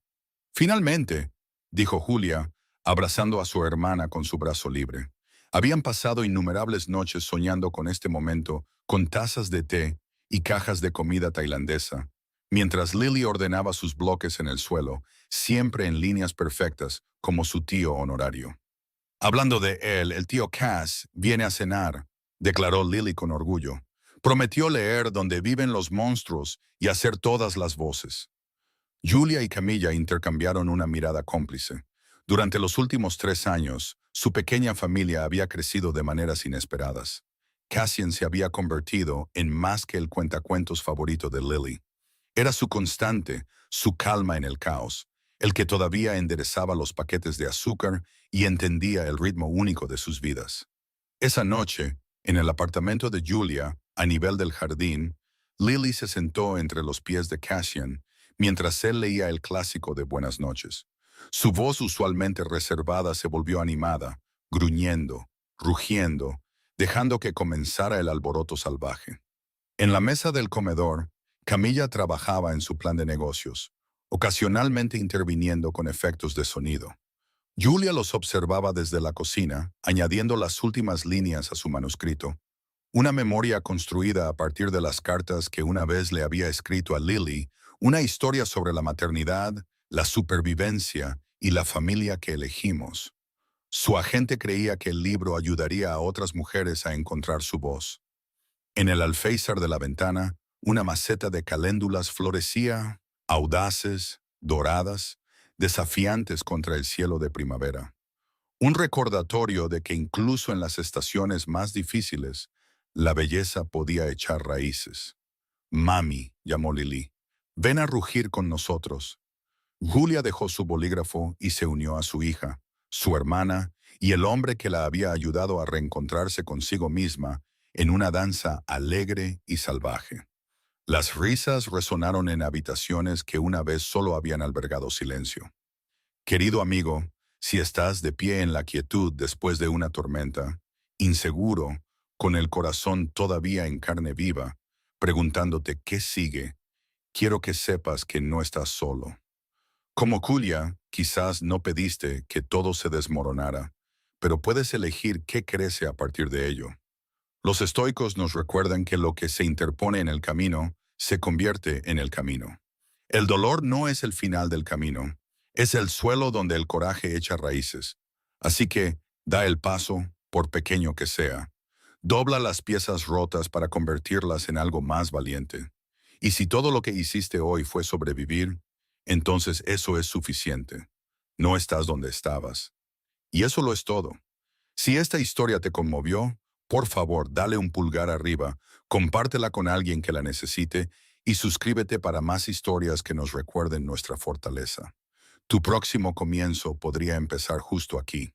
Finalmente, dijo Julia, abrazando a su hermana con su brazo libre. Habían pasado innumerables noches soñando con este momento, con tazas de té y cajas de comida tailandesa, mientras Lily ordenaba sus bloques en el suelo, siempre en líneas perfectas, como su tío honorario. Hablando de él, el tío Cass viene a cenar, declaró Lily con orgullo. Prometió leer Donde viven los monstruos y hacer todas las voces. Julia y Camilla intercambiaron una mirada cómplice. Durante los últimos 3 años, su pequeña familia había crecido de maneras inesperadas. Cassian se había convertido en más que el cuentacuentos favorito de Lily. Era su constante, su calma en el caos, el que todavía enderezaba los paquetes de azúcar y entendía el ritmo único de sus vidas. Esa noche, en el apartamento de Julia, a nivel del jardín, Lily se sentó entre los pies de Cassian mientras él leía el clásico de Buenas noches. Su voz usualmente reservada se volvió animada, gruñendo, rugiendo, dejando que comenzara el alboroto salvaje. En la mesa del comedor, Camilla trabajaba en su plan de negocios, ocasionalmente interviniendo con efectos de sonido. Julia los observaba desde la cocina, añadiendo las últimas líneas a su manuscrito, una memoria construida a partir de las cartas que una vez le había escrito a Lily, una historia sobre la maternidad, la supervivencia y la familia que elegimos. Su agente creía que el libro ayudaría a otras mujeres a encontrar su voz. En el alféizar de la ventana, una maceta de caléndulas florecía, audaces, doradas, desafiantes contra el cielo de primavera. Un recordatorio de que incluso en las estaciones más difíciles, la belleza podía echar raíces. Mami, llamó Lily, ven a rugir con nosotros. Julia dejó su bolígrafo y se unió a su hija, su hermana y el hombre que la había ayudado a reencontrarse consigo misma en una danza alegre y salvaje. Las risas resonaron en habitaciones que una vez solo habían albergado silencio. Querido amigo, si estás de pie en la quietud después de una tormenta, inseguro, con el corazón todavía en carne viva, preguntándote qué sigue, quiero que sepas que no estás solo. Como Julia, quizás no pediste que todo se desmoronara, pero puedes elegir qué crece a partir de ello. Los estoicos nos recuerdan que lo que se interpone en el camino se convierte en el camino. El dolor no es el final del camino, es el suelo donde el coraje echa raíces. Así que, da el paso, por pequeño que sea. Dobla las piezas rotas para convertirlas en algo más valiente. Y si todo lo que hiciste hoy fue sobrevivir, entonces eso es suficiente. No estás donde estabas. Y eso lo es todo. Si esta historia te conmovió, por favor, dale un pulgar arriba, compártela con alguien que la necesite y suscríbete para más historias que nos recuerden nuestra fortaleza. Tu próximo comienzo podría empezar justo aquí.